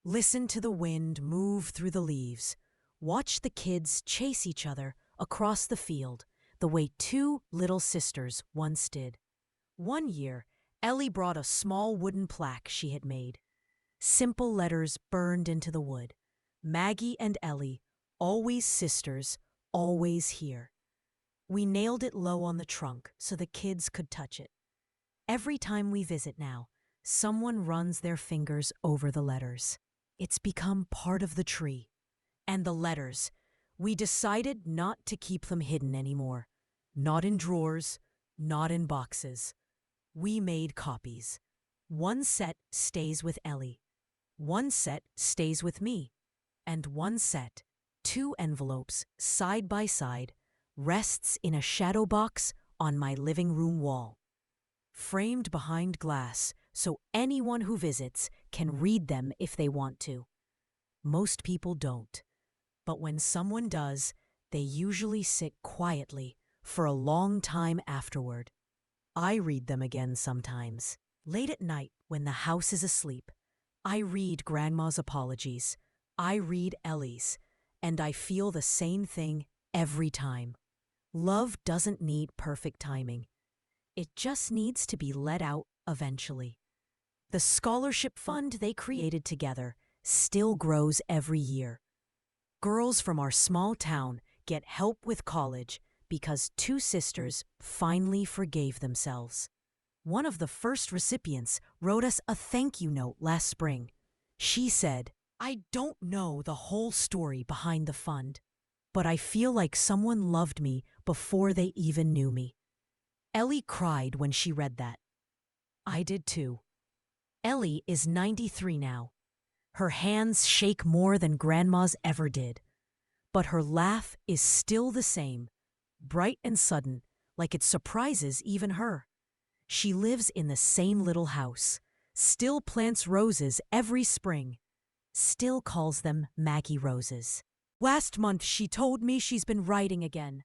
listen to the wind move through the leaves, watch the kids chase each other across the field the way two little sisters once did. One year, Ellie brought a small wooden plaque she had made. Simple letters burned into the wood. Maggie and Ellie, always sisters, always here. We nailed it low on the trunk so the kids could touch it. Every time we visit now, someone runs their fingers over the letters. It's become part of the tree. And the letters, we decided not to keep them hidden anymore. Not in drawers, not in boxes. We made copies. One set stays with Ellie. One set stays with me. And one set, 2 envelopes side by side, rests in a shadow box on my living room wall. Framed behind glass so anyone who visits can read them if they want to. Most people don't. But when someone does, they usually sit quietly for a long time afterward. I read them again sometimes. Late at night when the house is asleep, I read Grandma's apologies. I read Ellie's, and I feel the same thing every time. Love doesn't need perfect timing. It just needs to be let out eventually. The scholarship fund they created together still grows every year. Girls from our small town get help with college because 2 sisters finally forgave themselves. One of the first recipients wrote us a thank you note last spring. She said, "I don't know the whole story behind the fund, but I feel like someone loved me before they even knew me." Ellie cried when she read that. I did too. Ellie is 93 now. Her hands shake more than Grandma's ever did. But her laugh is still the same, bright and sudden, like it surprises even her. She lives in the same little house, still plants roses every spring, still calls them Maggie roses. Last month she told me she's been writing again.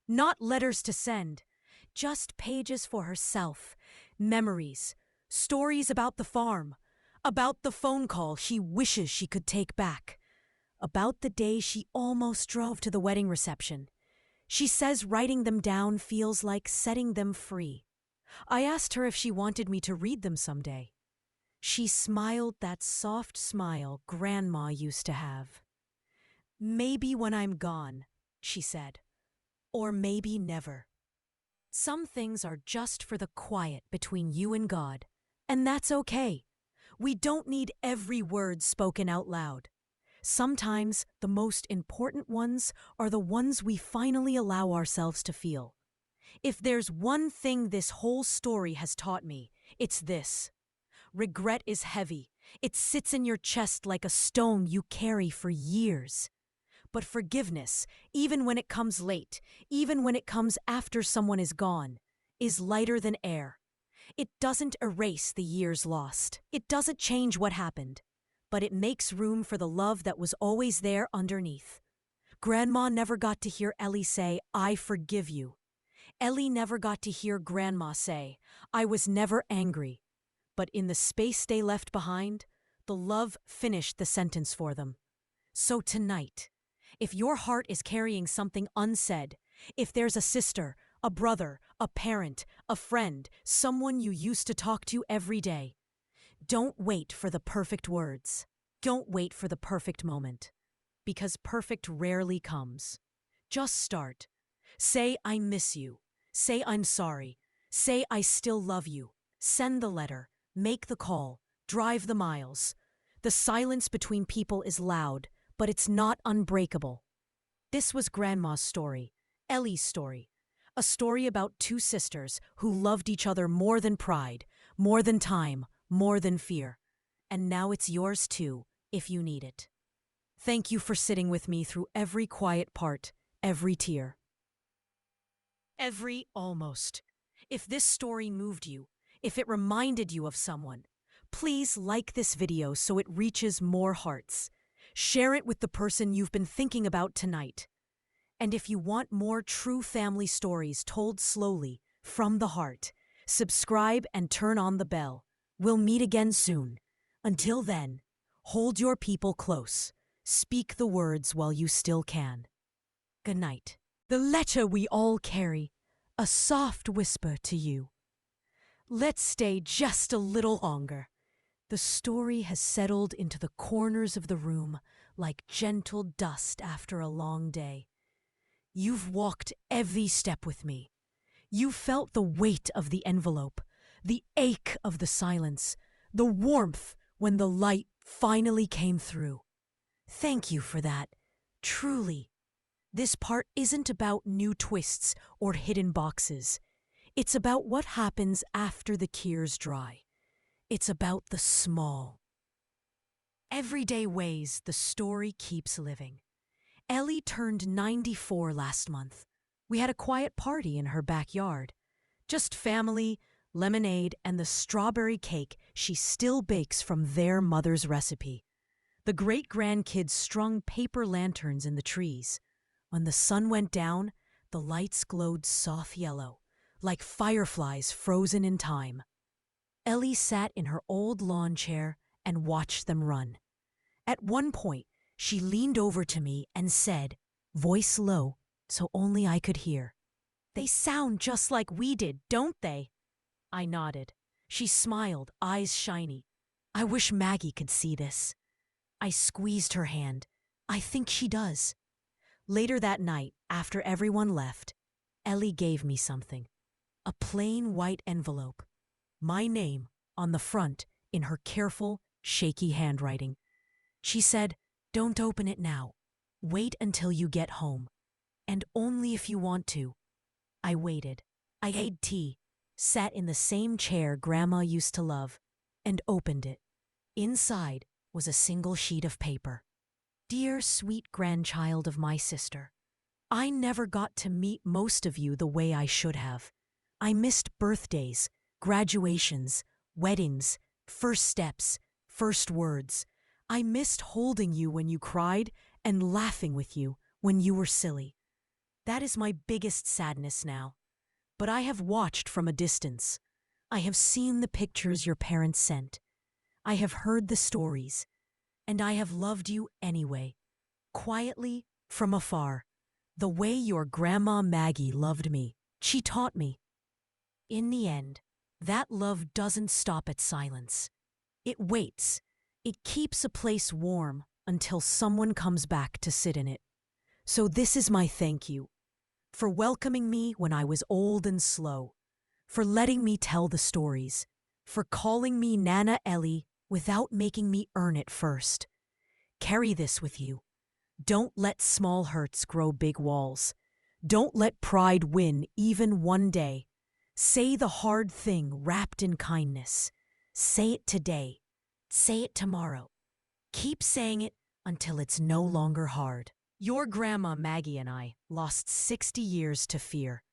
Not letters to send, just pages for herself, memories, stories about the farm, about the phone call she wishes she could take back, about the day she almost drove to the wedding reception. She says writing them down feels like setting them free. I asked her if she wanted me to read them someday. She smiled that soft smile Grandma used to have. "Maybe when I'm gone," she said. "Or maybe never." Some things are just for the quiet between you and God, and that's okay. We don't need every word spoken out loud. Sometimes the most important ones are the ones we finally allow ourselves to feel. If there's one thing this whole story has taught me, it's this. Regret is heavy. It sits in your chest like a stone you carry for years. But forgiveness, even when it comes late, even when it comes after someone is gone, is lighter than air. It doesn't erase the years lost. It doesn't change what happened. But it makes room for the love that was always there underneath. Grandma never got to hear Ellie say, "I forgive you." Ellie never got to hear Grandma say, "I was never angry." But in the space they left behind, the love finished the sentence for them. So tonight, if your heart is carrying something unsaid, if there's a sister, a brother, a parent, a friend, someone you used to talk to every day, don't wait for the perfect words. Don't wait for the perfect moment. Because perfect rarely comes. Just start. Say I miss you. Say I'm sorry. Say I still love you. Send the letter. Make the call. Drive the miles. The silence between people is loud, but it's not unbreakable. This was Grandma's story, Ellie's story. A story about two sisters who loved each other more than pride, more than time, more than fear. And now it's yours too, if you need it. Thank you for sitting with me through every quiet part, every tear. Every almost. If this story moved you, if it reminded you of someone, please like this video so it reaches more hearts. Share it with the person you've been thinking about tonight. And if you want more true family stories told slowly, from the heart, subscribe and turn on the bell. We'll meet again soon. Until then, hold your people close. Speak the words while you still can. Good night. The letter we all carry, a soft whisper to you. Let's stay just a little longer. The story has settled into the corners of the room like gentle dust after a long day. You've walked every step with me. You felt the weight of the envelope, the ache of the silence, the warmth when the light finally came through. Thank you for that, truly. This part isn't about new twists or hidden boxes. It's about what happens after the tears dry. It's about the small, everyday ways the story keeps living. Ellie turned 94 last month. We had a quiet party in her backyard. Just family, lemonade, and the strawberry cake she still bakes from their mother's recipe. The great-grandkids strung paper lanterns in the trees. When the sun went down, the lights glowed soft yellow, like fireflies frozen in time. Ellie sat in her old lawn chair and watched them run. At one point, she leaned over to me and said, voice low, so only I could hear, "They sound just like we did, don't they?" I nodded. She smiled, eyes shiny. I wish Maggie could see this. I squeezed her hand. I think she does. Later that night, after everyone left, Ellie gave me something. A plain white envelope. My name on the front in her careful, shaky handwriting. She said, "Don't open it now. Wait until you get home. And only if you want to." I waited. I ate tea, sat in the same chair Grandma used to love, and opened it. Inside was a single sheet of paper. Dear sweet grandchild of my sister, I never got to meet most of you the way I should have. I missed birthdays, graduations, weddings, first steps, first words. I missed holding you when you cried and laughing with you when you were silly. That is my biggest sadness now. But I have watched from a distance. I have seen the pictures your parents sent. I have heard the stories. And I have loved you anyway, quietly, from afar, the way your Grandma Maggie loved me. She taught me. In the end, that love doesn't stop at silence. It waits. It keeps a place warm until someone comes back to sit in it. So this is my thank you, for welcoming me when I was old and slow, for letting me tell the stories, for calling me Nana Ellie without making me earn it first. Carry this with you. Don't let small hurts grow big walls. Don't let pride win even one day. Say the hard thing wrapped in kindness. Say it today. Say it tomorrow. Keep saying it until it's no longer hard. Your Grandma Maggie and I lost 60 years to fear.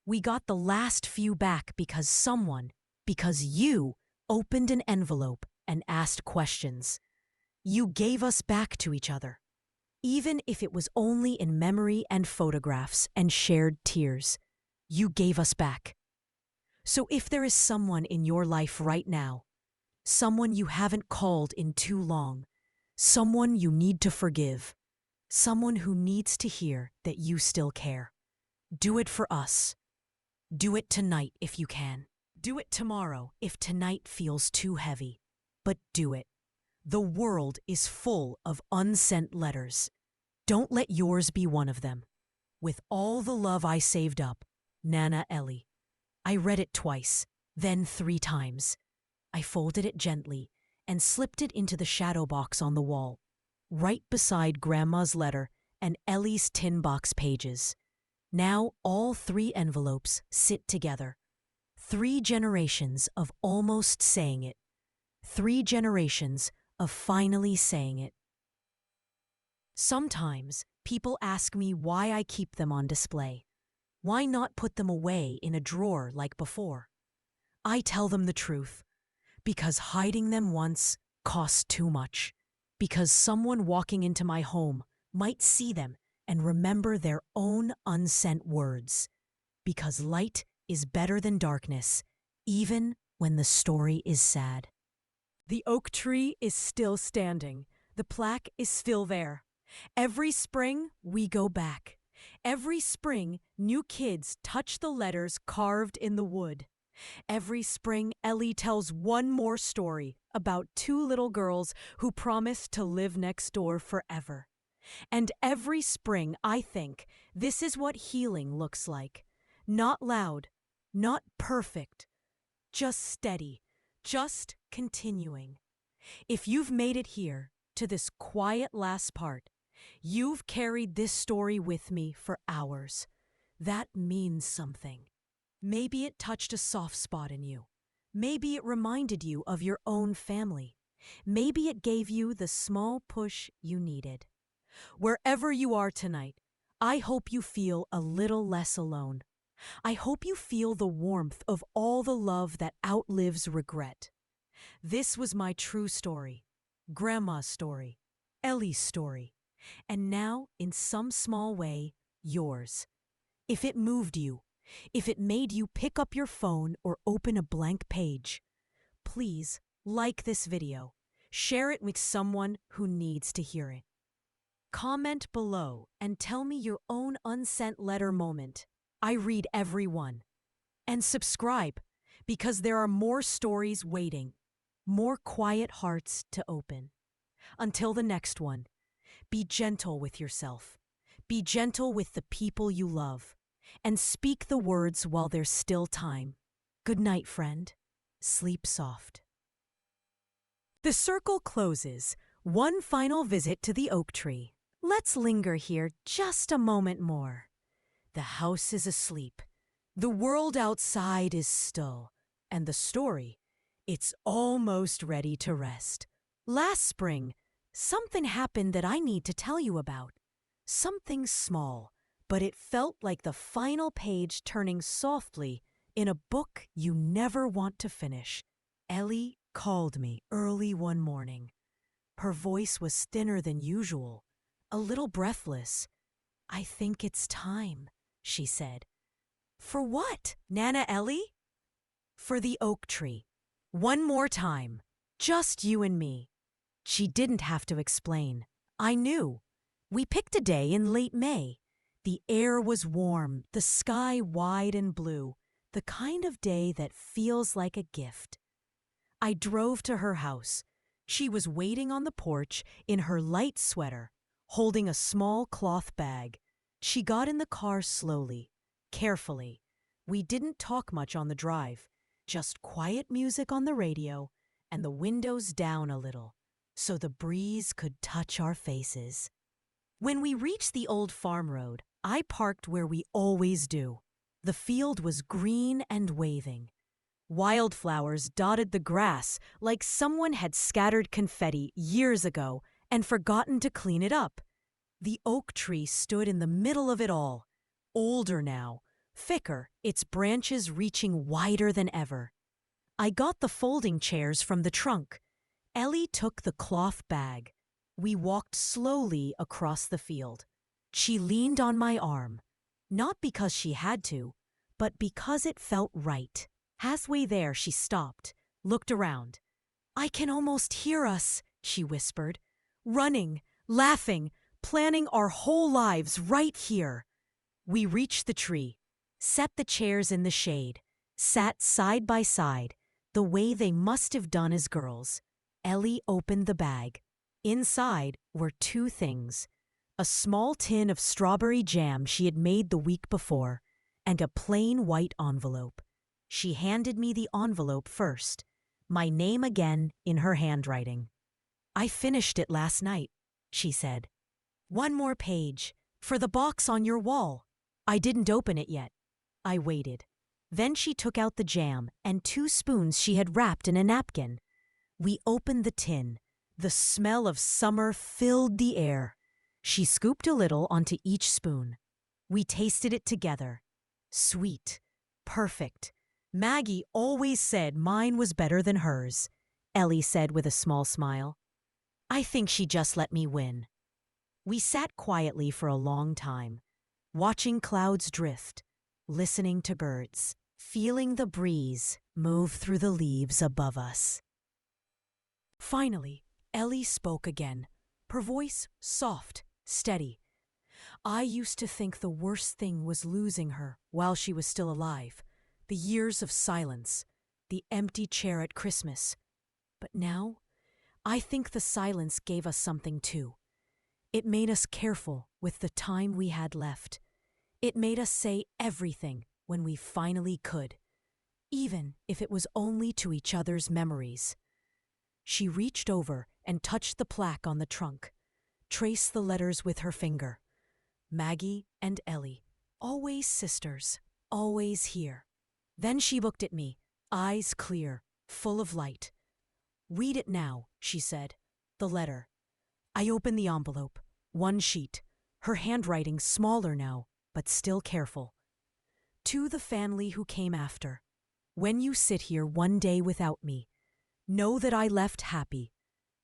We got the last few back because you opened an envelope and asked questions. You gave us back to each other, even if it was only in memory and photographs and shared tears. You gave us back. So if there is someone in your life right now, someone you haven't called in too long, someone you need to forgive, someone who needs to hear that you still care, do it for us. Do it tonight if you can. Do it tomorrow if tonight feels too heavy. But do it. The world is full of unsent letters. Don't let yours be one of them. With all the love I saved up, Nana Ellie. I read it twice, then 3 times. I folded it gently and slipped it into the shadow box on the wall, right beside Grandma's letter and Ellie's tin box pages. Now all 3 envelopes sit together. 3 generations of almost saying it. 3 generations of finally saying it. Sometimes people ask me why I keep them on display. Why not put them away in a drawer like before? I tell them the truth. Because hiding them once cost too much. Because someone walking into my home might see them and remember their own unsent words. Because light is better than darkness, even when the story is sad. The oak tree is still standing. The plaque is still there. Every spring, we go back. Every spring, new kids touch the letters carved in the wood. Every spring, Ellie tells one more story about 2 little girls who promised to live next door forever. And every spring, I think, this is what healing looks like. Not loud, not perfect, just steady, just continuing. If you've made it here, to this quiet last part, you've carried this story with me for hours. That means something. Maybe it touched a soft spot in you. Maybe it reminded you of your own family. Maybe it gave you the small push you needed. Wherever you are tonight, I hope you feel a little less alone. I hope you feel the warmth of all the love that outlives regret. This was my true story, Grandma's story, Ellie's story, and now, in some small way, yours. If it moved you, if it made you pick up your phone or open a blank page, please like this video. Share it with someone who needs to hear it. Comment below and tell me your own unsent letter moment. I read every one. And subscribe, because there are more stories waiting, more quiet hearts to open. Until the next one, be gentle with yourself. Be gentle with the people you love. And speak the words while there's still time. Good night, friend. Sleep soft. The circle closes. One final visit to the oak tree. Let's linger here just a moment more. The house is asleep. The world outside is still. And the story, it's almost ready to rest. Last spring, something happened that I need to tell you about. Something small, but it felt like the final page turning softly in a book you never want to finish. Ellie called me early one morning. Her voice was thinner than usual, a little breathless. "I think it's time," she said. "For what, Nana Ellie?" "For the oak tree. One more time. Just you and me." She didn't have to explain. I knew. We picked a day in late May. The air was warm, the sky wide and blue, the kind of day that feels like a gift. I drove to her house. She was waiting on the porch in her light sweater, holding a small cloth bag. She got in the car slowly, carefully. We didn't talk much on the drive, just quiet music on the radio and the windows down a little, so the breeze could touch our faces. When we reached the old farm road, I parked where we always do. The field was green and waving. Wildflowers dotted the grass like someone had scattered confetti years ago and forgotten to clean it up. The oak tree stood in the middle of it all, older now, thicker, its branches reaching wider than ever. I got the folding chairs from the trunk. Ellie took the cloth bag. We walked slowly across the field. She leaned on my arm, not because she had to, but because it felt right. Halfway there, she stopped, looked around. "I can almost hear us," she whispered. "Running, laughing, planning our whole lives right here." We reached the tree, set the chairs in the shade, sat side by side, the way they must have done as girls. Ellie opened the bag. Inside were 2 things: a small tin of strawberry jam she had made the week before, and a plain white envelope. She handed me the envelope first, my name again in her handwriting. "I finished it last night," she said. "One more page, for the box on your wall. I didn't open it yet." I waited. Then she took out the jam and 2 spoons she had wrapped in a napkin. We opened the tin. The smell of summer filled the air. She scooped a little onto each spoon. We tasted it together. Sweet. Perfect. Maggie always said mine was better than hers, Ellie said with a small smile. I think she just let me win. We sat quietly for a long time, watching clouds drift, listening to birds, feeling the breeze move through the leaves above us. Finally, Ellie spoke again, her voice soft, steady. "I used to think the worst thing was losing her while she was still alive, the years of silence, the empty chair at Christmas. But now, I think the silence gave us something too. It made us careful with the time we had left. It made us say everything when we finally could, even if it was only to each other's memories." She reached over and touched the plaque on the trunk, traced the letters with her finger. Maggie and Ellie, always sisters, always here. Then she looked at me, eyes clear, full of light. "Read it now," she said, "the letter." I opened the envelope, 1 sheet, her handwriting smaller now, but still careful. "To the family who came after, when you sit here one day without me, know that I left happy,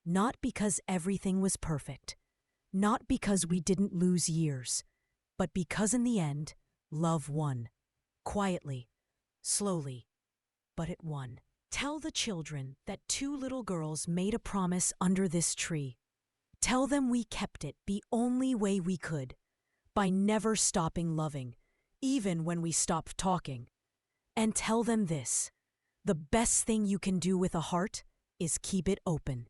not because everything was perfect, not because we didn't lose years, but because in the end, love won. Quietly, slowly, but it won. Tell the children that 2 little girls made a promise under this tree. Tell them we kept it the only way we could, by never stopping loving, even when we stopped talking. And tell them this: the best thing you can do with a heart is keep it open,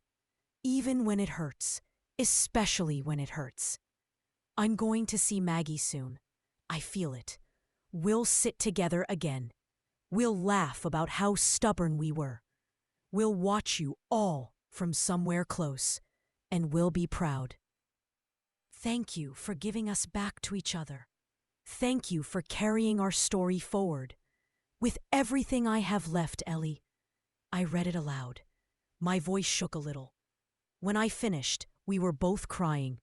even when it hurts, especially when it hurts. I'm going to see Maggie soon. I feel it. We'll sit together again. We'll laugh about how stubborn we were. We'll watch you all from somewhere close, and we'll be proud. Thank you for giving us back to each other. Thank you for carrying our story forward. With everything I have left, Ellie." I read it aloud. My voice shook a little. When I finished, we were both crying.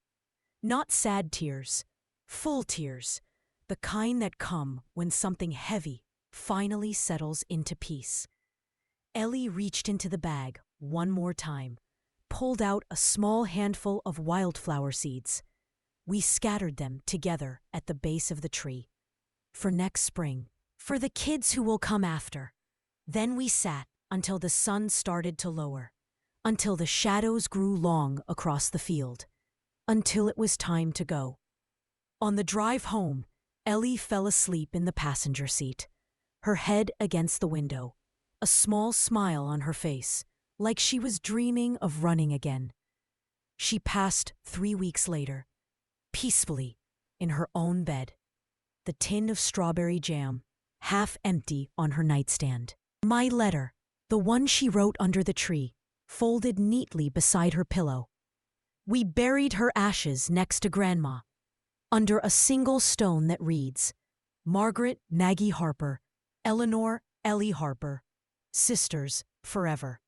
Not sad tears, full tears, the kind that come when something heavy finally settles into peace. Ellie reached into the bag one more time, pulled out a small handful of wildflower seeds. We scattered them together at the base of the tree. For next spring, for the kids who will come after. Then we sat until the sun started to lower, until the shadows grew long across the field, until it was time to go. On the drive home, Ellie fell asleep in the passenger seat, her head against the window, a small smile on her face, like she was dreaming of running again. She passed 3 weeks later, peacefully, in her own bed, the tin of strawberry jam half empty on her nightstand. My letter, the one she wrote under the tree, folded neatly beside her pillow. We buried her ashes next to Grandma, under a single stone that reads, "Margaret Maggie Harper, Eleanor Ellie Harper, sisters forever."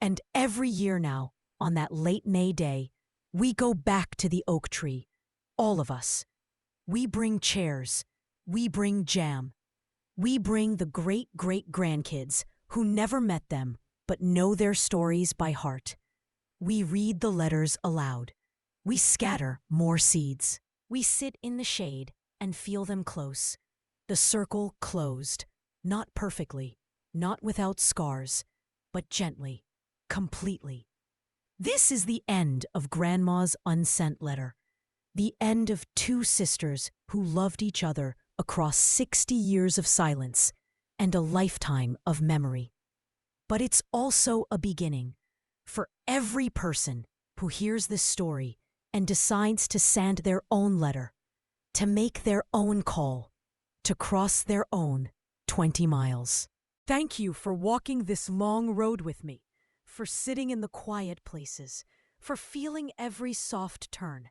And every year now, on that late May day, we go back to the oak tree, all of us. We bring chairs, we bring jam, we bring the great-great-grandkids who never met them but know their stories by heart. We read the letters aloud. We scatter more seeds. We sit in the shade and feel them close. The circle closed, not perfectly, not without scars, but gently, completely. This is the end of Grandma's unsent letter. The end of 2 sisters who loved each other across 60 years of silence and a lifetime of memory. But it's also a beginning for every person who hears this story and decides to send their own letter, to make their own call, to cross their own 20 miles. Thank you for walking this long road with me, for sitting in the quiet places, for feeling every soft turn.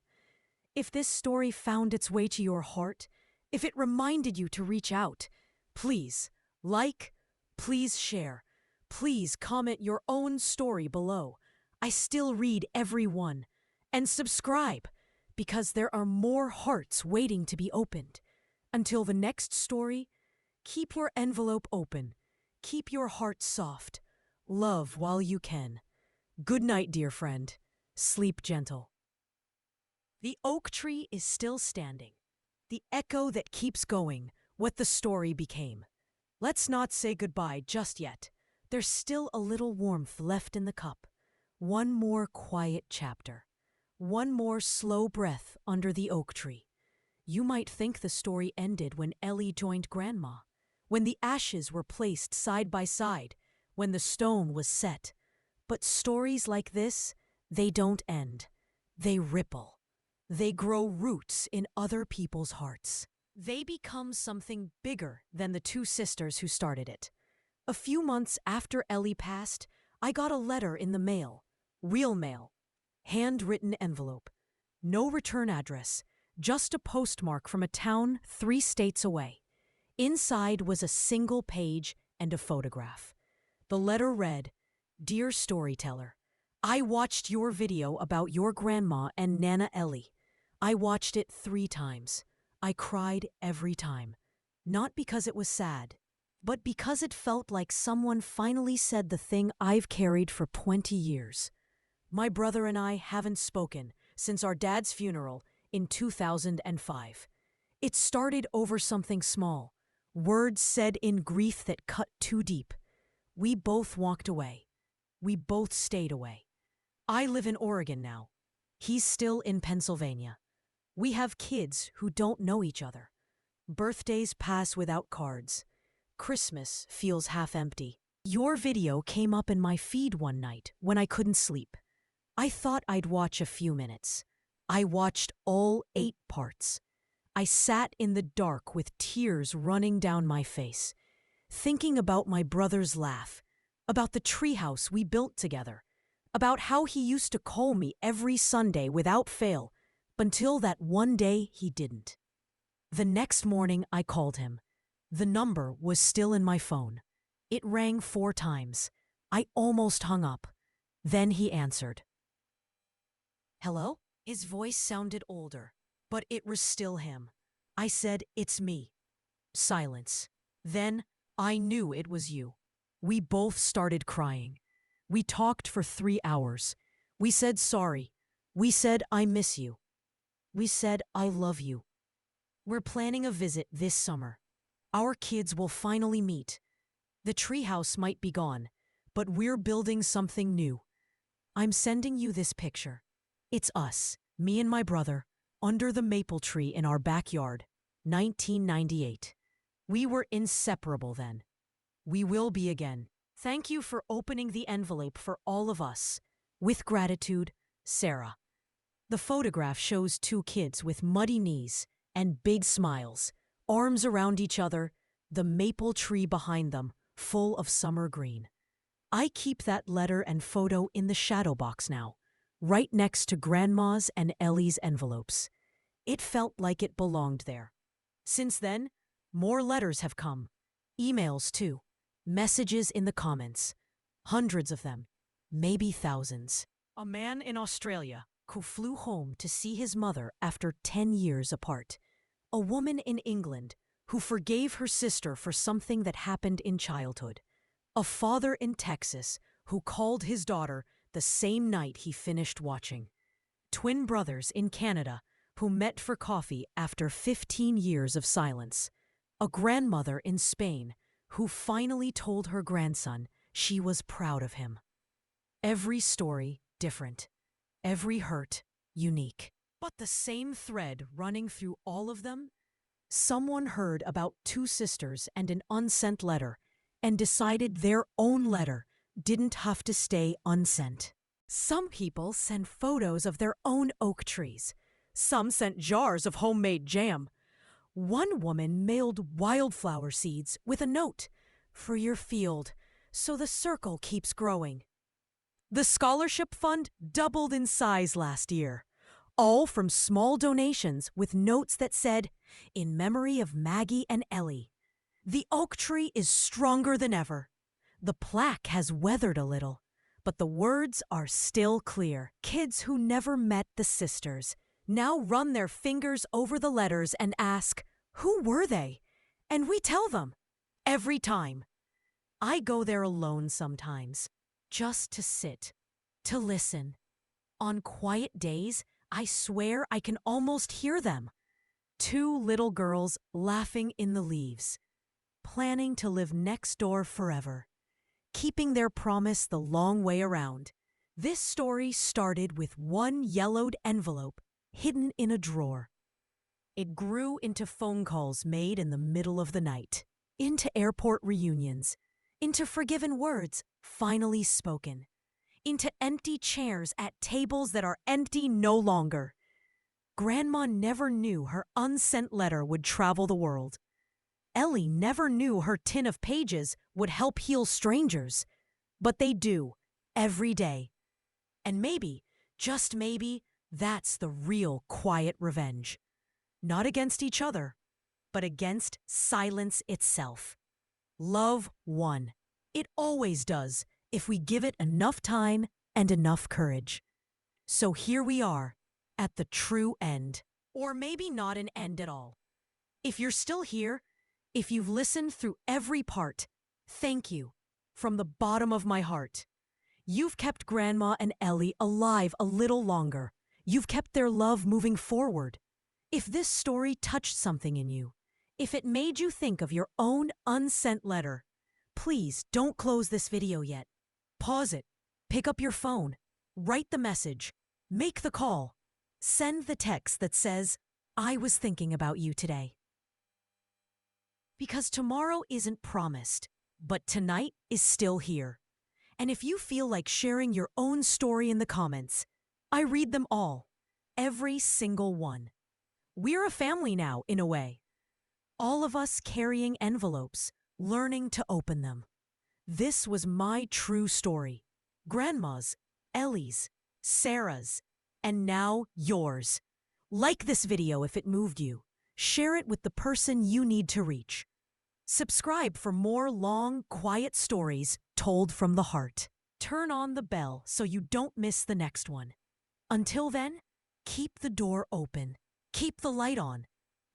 If this story found its way to your heart, if it reminded you to reach out, please like, please share, please comment your own story below. I still read every one. And subscribe, because there are more hearts waiting to be opened. Until the next story, keep your envelope open, keep your heart soft, love while you can. Good night, dear friend. Sleep gentle. The oak tree is still standing, the echo that keeps going, what the story became. Let's not say goodbye just yet. There's still a little warmth left in the cup. One more quiet chapter. One more slow breath under the oak tree. You might think the story ended when Ellie joined Grandma, when the ashes were placed side by side, when the stone was set. But stories like this, they don't end. They ripple. They grow roots in other people's hearts. They become something bigger than the two sisters who started it. A few months after Ellie passed, I got a letter in the mail. Real mail. Handwritten envelope. No return address. Just a postmark from a town 3 states away. Inside was a single page and a photograph. The letter read, "Dear storyteller, I watched your video about your grandma and Nana Ellie. I watched it 3 times. I cried every time. Not because it was sad, but because it felt like someone finally said the thing I've carried for 20 years. My brother and I haven't spoken since our dad's funeral in 2005. It started over something small, words said in grief that cut too deep. We both walked away. We both stayed away. I live in Oregon now. He's still in Pennsylvania. We have kids who don't know each other. Birthdays pass without cards. Christmas feels half empty. Your video came up in my feed one night when I couldn't sleep. I thought I'd watch a few minutes. I watched all 8 parts. I sat in the dark with tears running down my face, thinking about my brother's laugh, about the treehouse we built together, about how he used to call me every Sunday without fail, until that one day he didn't. The next morning I called him. The number was still in my phone. It rang 4 times. I almost hung up. Then he answered. Hello? His voice sounded older, but it was still him. I said, "It's me." Silence. Then I knew it was you. We both started crying. We talked for 3 hours. We said sorry. We said, "I miss you." We said, "I love you." We're planning a visit this summer. Our kids will finally meet. The treehouse might be gone, but we're building something new. I'm sending you this picture. It's us, me and my brother, under the maple tree in our backyard, 1998. We were inseparable then. We will be again. Thank you for opening the envelope for all of us. With gratitude, Sarah. The photograph shows 2 kids with muddy knees and big smiles, arms around each other, the maple tree behind them, full of summer green. I keep that letter and photo in the shadow box now, right next to Grandma's and Ellie's envelopes. It felt like it belonged there. Since then, more letters have come. Emails too. Messages in the comments. Hundreds of them. Maybe thousands. A man in Australia who flew home to see his mother after 10 years apart. A woman in England who forgave her sister for something that happened in childhood. A father in Texas who called his daughter the same night he finished watching. Twin brothers in Canada who met for coffee after 15 years of silence. A grandmother in Spain who finally told her grandson she was proud of him. Every story different. Every hurt unique. But the same thread running through all of them? Someone heard about 2 sisters and an unsent letter and decided their own letter didn't have to stay unsent. Some people send photos of their own oak trees. Some sent jars of homemade jam. One woman mailed wildflower seeds with a note, "For your field, so the circle keeps growing." The scholarship fund doubled in size last year, all from small donations with notes that said, "In memory of Maggie and Ellie." The oak tree is stronger than ever. The plaque has weathered a little, but the words are still clear. Kids who never met the sisters now run their fingers over the letters and ask, "Who were they?" And we tell them. Every time. I go there alone sometimes, just to sit, to listen. On quiet days, I swear I can almost hear them. Two little girls laughing in the leaves, planning to live next door forever, keeping their promise the long way around. This story started with one yellowed envelope hidden in a drawer. It grew into phone calls made in the middle of the night, into airport reunions, into forgiven words finally spoken, into empty chairs at tables that are empty no longer. Grandma never knew her unsent letter would travel the world. Ellie never knew her tin of pages would help heal strangers. But they do, every day. And maybe, just maybe, that's the real quiet revenge. Not against each other, but against silence itself. Love won. It always does, if we give it enough time and enough courage. So here we are, at the true end. Or maybe not an end at all. If you're still here, if you've listened through every part, thank you, from the bottom of my heart. You've kept Grandma and Ellie alive a little longer. You've kept their love moving forward. If this story touched something in you, if it made you think of your own unsent letter, please don't close this video yet. Pause it, pick up your phone, write the message, make the call, send the text that says, "I was thinking about you today." Because tomorrow isn't promised, but tonight is still here. And if you feel like sharing your own story in the comments, I read them all, every single one. We're a family now, in a way. All of us carrying envelopes, learning to open them. This was my true story. Grandma's, Ellie's, Sarah's, and now yours. Like this video if it moved you. Share it with the person you need to reach. Subscribe for more long, quiet stories told from the heart. Turn on the bell so you don't miss the next one. Until then, keep the door open. Keep the light on.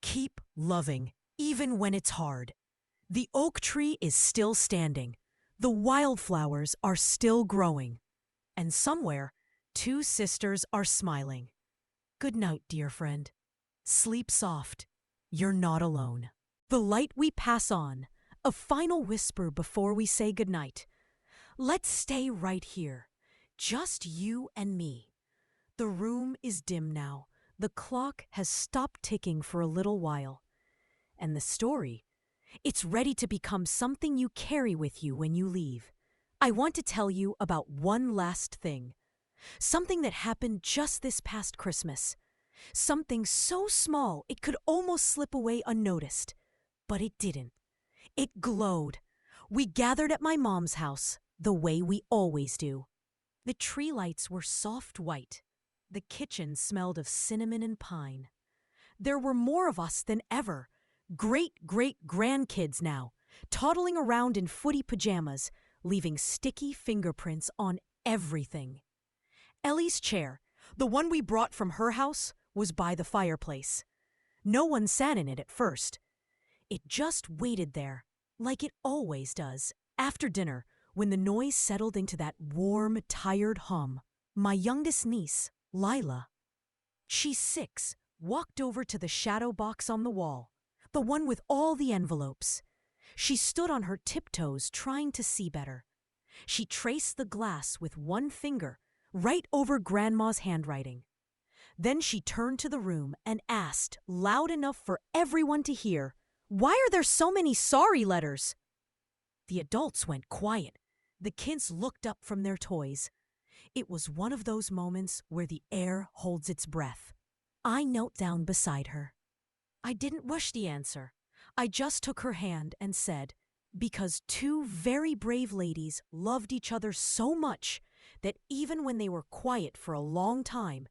Keep loving, even when it's hard. The oak tree is still standing. The wildflowers are still growing. And somewhere, two sisters are smiling. Good night, dear friend. Sleep soft. You're not alone. The light we pass on, a final whisper before we say goodnight. Let's stay right here, just you and me. The room is dim now. The clock has stopped ticking for a little while. And the story, it's ready to become something you carry with you when you leave. I want to tell you about one last thing. Something that happened just this past Christmas. Something so small it could almost slip away unnoticed. But it didn't. It glowed. We gathered at my mom's house, the way we always do. The tree lights were soft white. The kitchen smelled of cinnamon and pine. There were more of us than ever. Great-great-grandkids now, toddling around in footy pajamas, leaving sticky fingerprints on everything. Ellie's chair, the one we brought from her house, was by the fireplace. No one sat in it at first. It just waited there, like it always does. After dinner, when the noise settled into that warm, tired hum, my youngest niece, Lila, she's 6, walked over to the shadow box on the wall, the one with all the envelopes. She stood on her tiptoes trying to see better. She traced the glass with one finger right over Grandma's handwriting. Then she turned to the room and asked, loud enough for everyone to hear, "Why are there so many sorry letters?" The adults went quiet. The kids looked up from their toys. It was one of those moments where the air holds its breath. I knelt down beside her. I didn't rush the answer. I just took her hand and said, because two very brave ladies loved each other so much that even when they were quiet for a long time,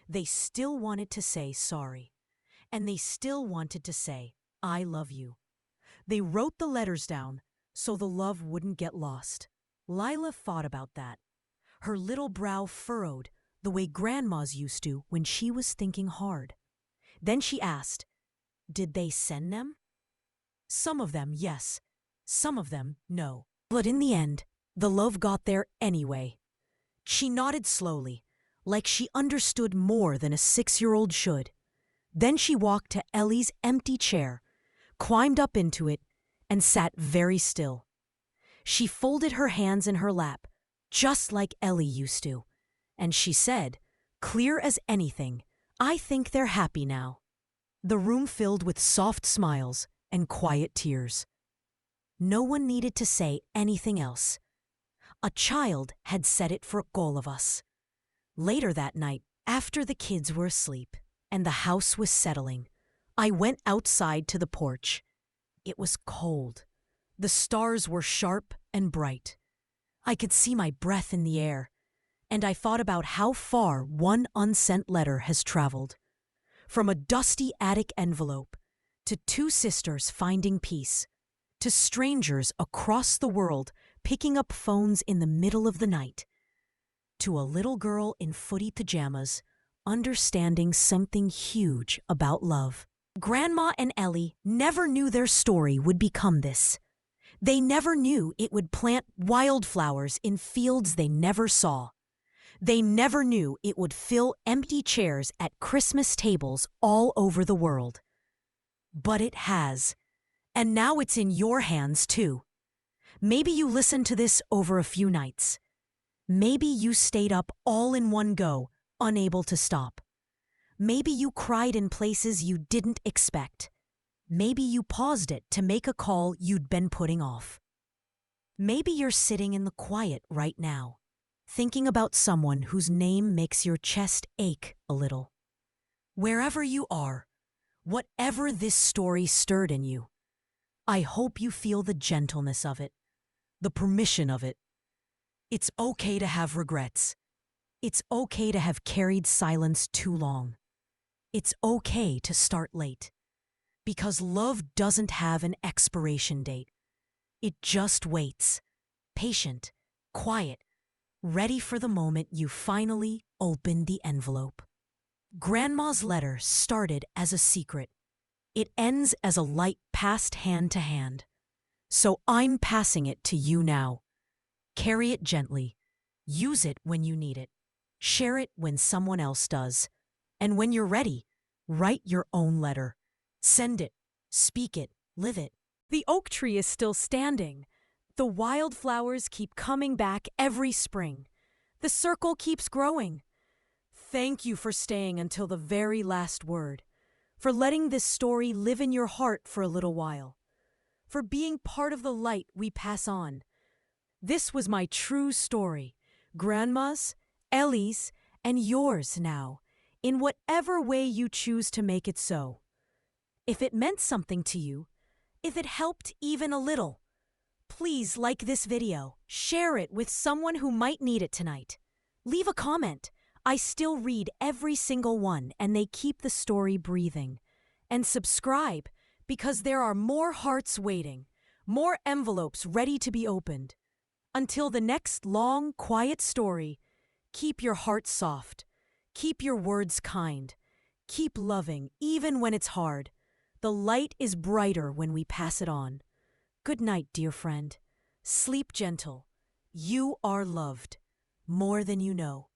they still wanted to say sorry. And they still wanted to say, I love you. They wrote the letters down so the love wouldn't get lost. Lila thought about that. Her little brow furrowed the way Grandma's used to when she was thinking hard. Then she asked, did they send them? Some of them, yes. Some of them, no. But in the end, the love got there anyway. She nodded slowly, like she understood more than a 6-year-old should. Then she walked to Ellie's empty chair, climbed up into it, and sat very still. She folded her hands in her lap, just like Ellie used to, and she said, clear as anything, I think they're happy now. The room filled with soft smiles and quiet tears. No one needed to say anything else. A child had said it for all of us. Later that night, after the kids were asleep and the house was settling, I went outside to the porch. It was cold. The stars were sharp and bright. I could see my breath in the air, and I thought about how far one unsent letter has traveled. From a dusty attic envelope, to two sisters finding peace, to strangers across the world picking up phones in the middle of the night, to a little girl in footy pajamas understanding something huge about love. Grandma and Ellie never knew their story would become this. They never knew it would plant wildflowers in fields they never saw. They never knew it would fill empty chairs at Christmas tables all over the world. But it has. And now it's in your hands too. Maybe you listened to this over a few nights. Maybe you stayed up all in one go, unable to stop. Maybe you cried in places you didn't expect. Maybe you paused it to make a call you'd been putting off. Maybe you're sitting in the quiet right now, thinking about someone whose name makes your chest ache a little. Wherever you are, whatever this story stirred in you, I hope you feel the gentleness of it, the permission of it. It's okay to have regrets. It's okay to have carried silence too long. It's okay to start late. Because love doesn't have an expiration date. It just waits, patient, quiet, ready for the moment you finally open the envelope. Grandma's letter started as a secret. It ends as a light passed hand to hand. So I'm passing it to you now. Carry it gently. Use it when you need it. Share it when someone else does. And when you're ready, write your own letter. Send it, speak it, live it. The oak tree is still standing. The wildflowers keep coming back every spring. The circle keeps growing. Thank you for staying until the very last word, for letting this story live in your heart for a little while, for being part of the light we pass on. This was my true story, Grandma's, Ellie's, and yours now, in whatever way you choose to make it so. If it meant something to you, if it helped even a little, please like this video, share it with someone who might need it tonight. Leave a comment. I still read every single one and they keep the story breathing. And subscribe because there are more hearts waiting, more envelopes ready to be opened. Until the next long, quiet story, keep your heart soft, keep your words kind, keep loving even when it's hard. The light is brighter when we pass it on. Good night, dear friend. Sleep gentle. You are loved, more than you know.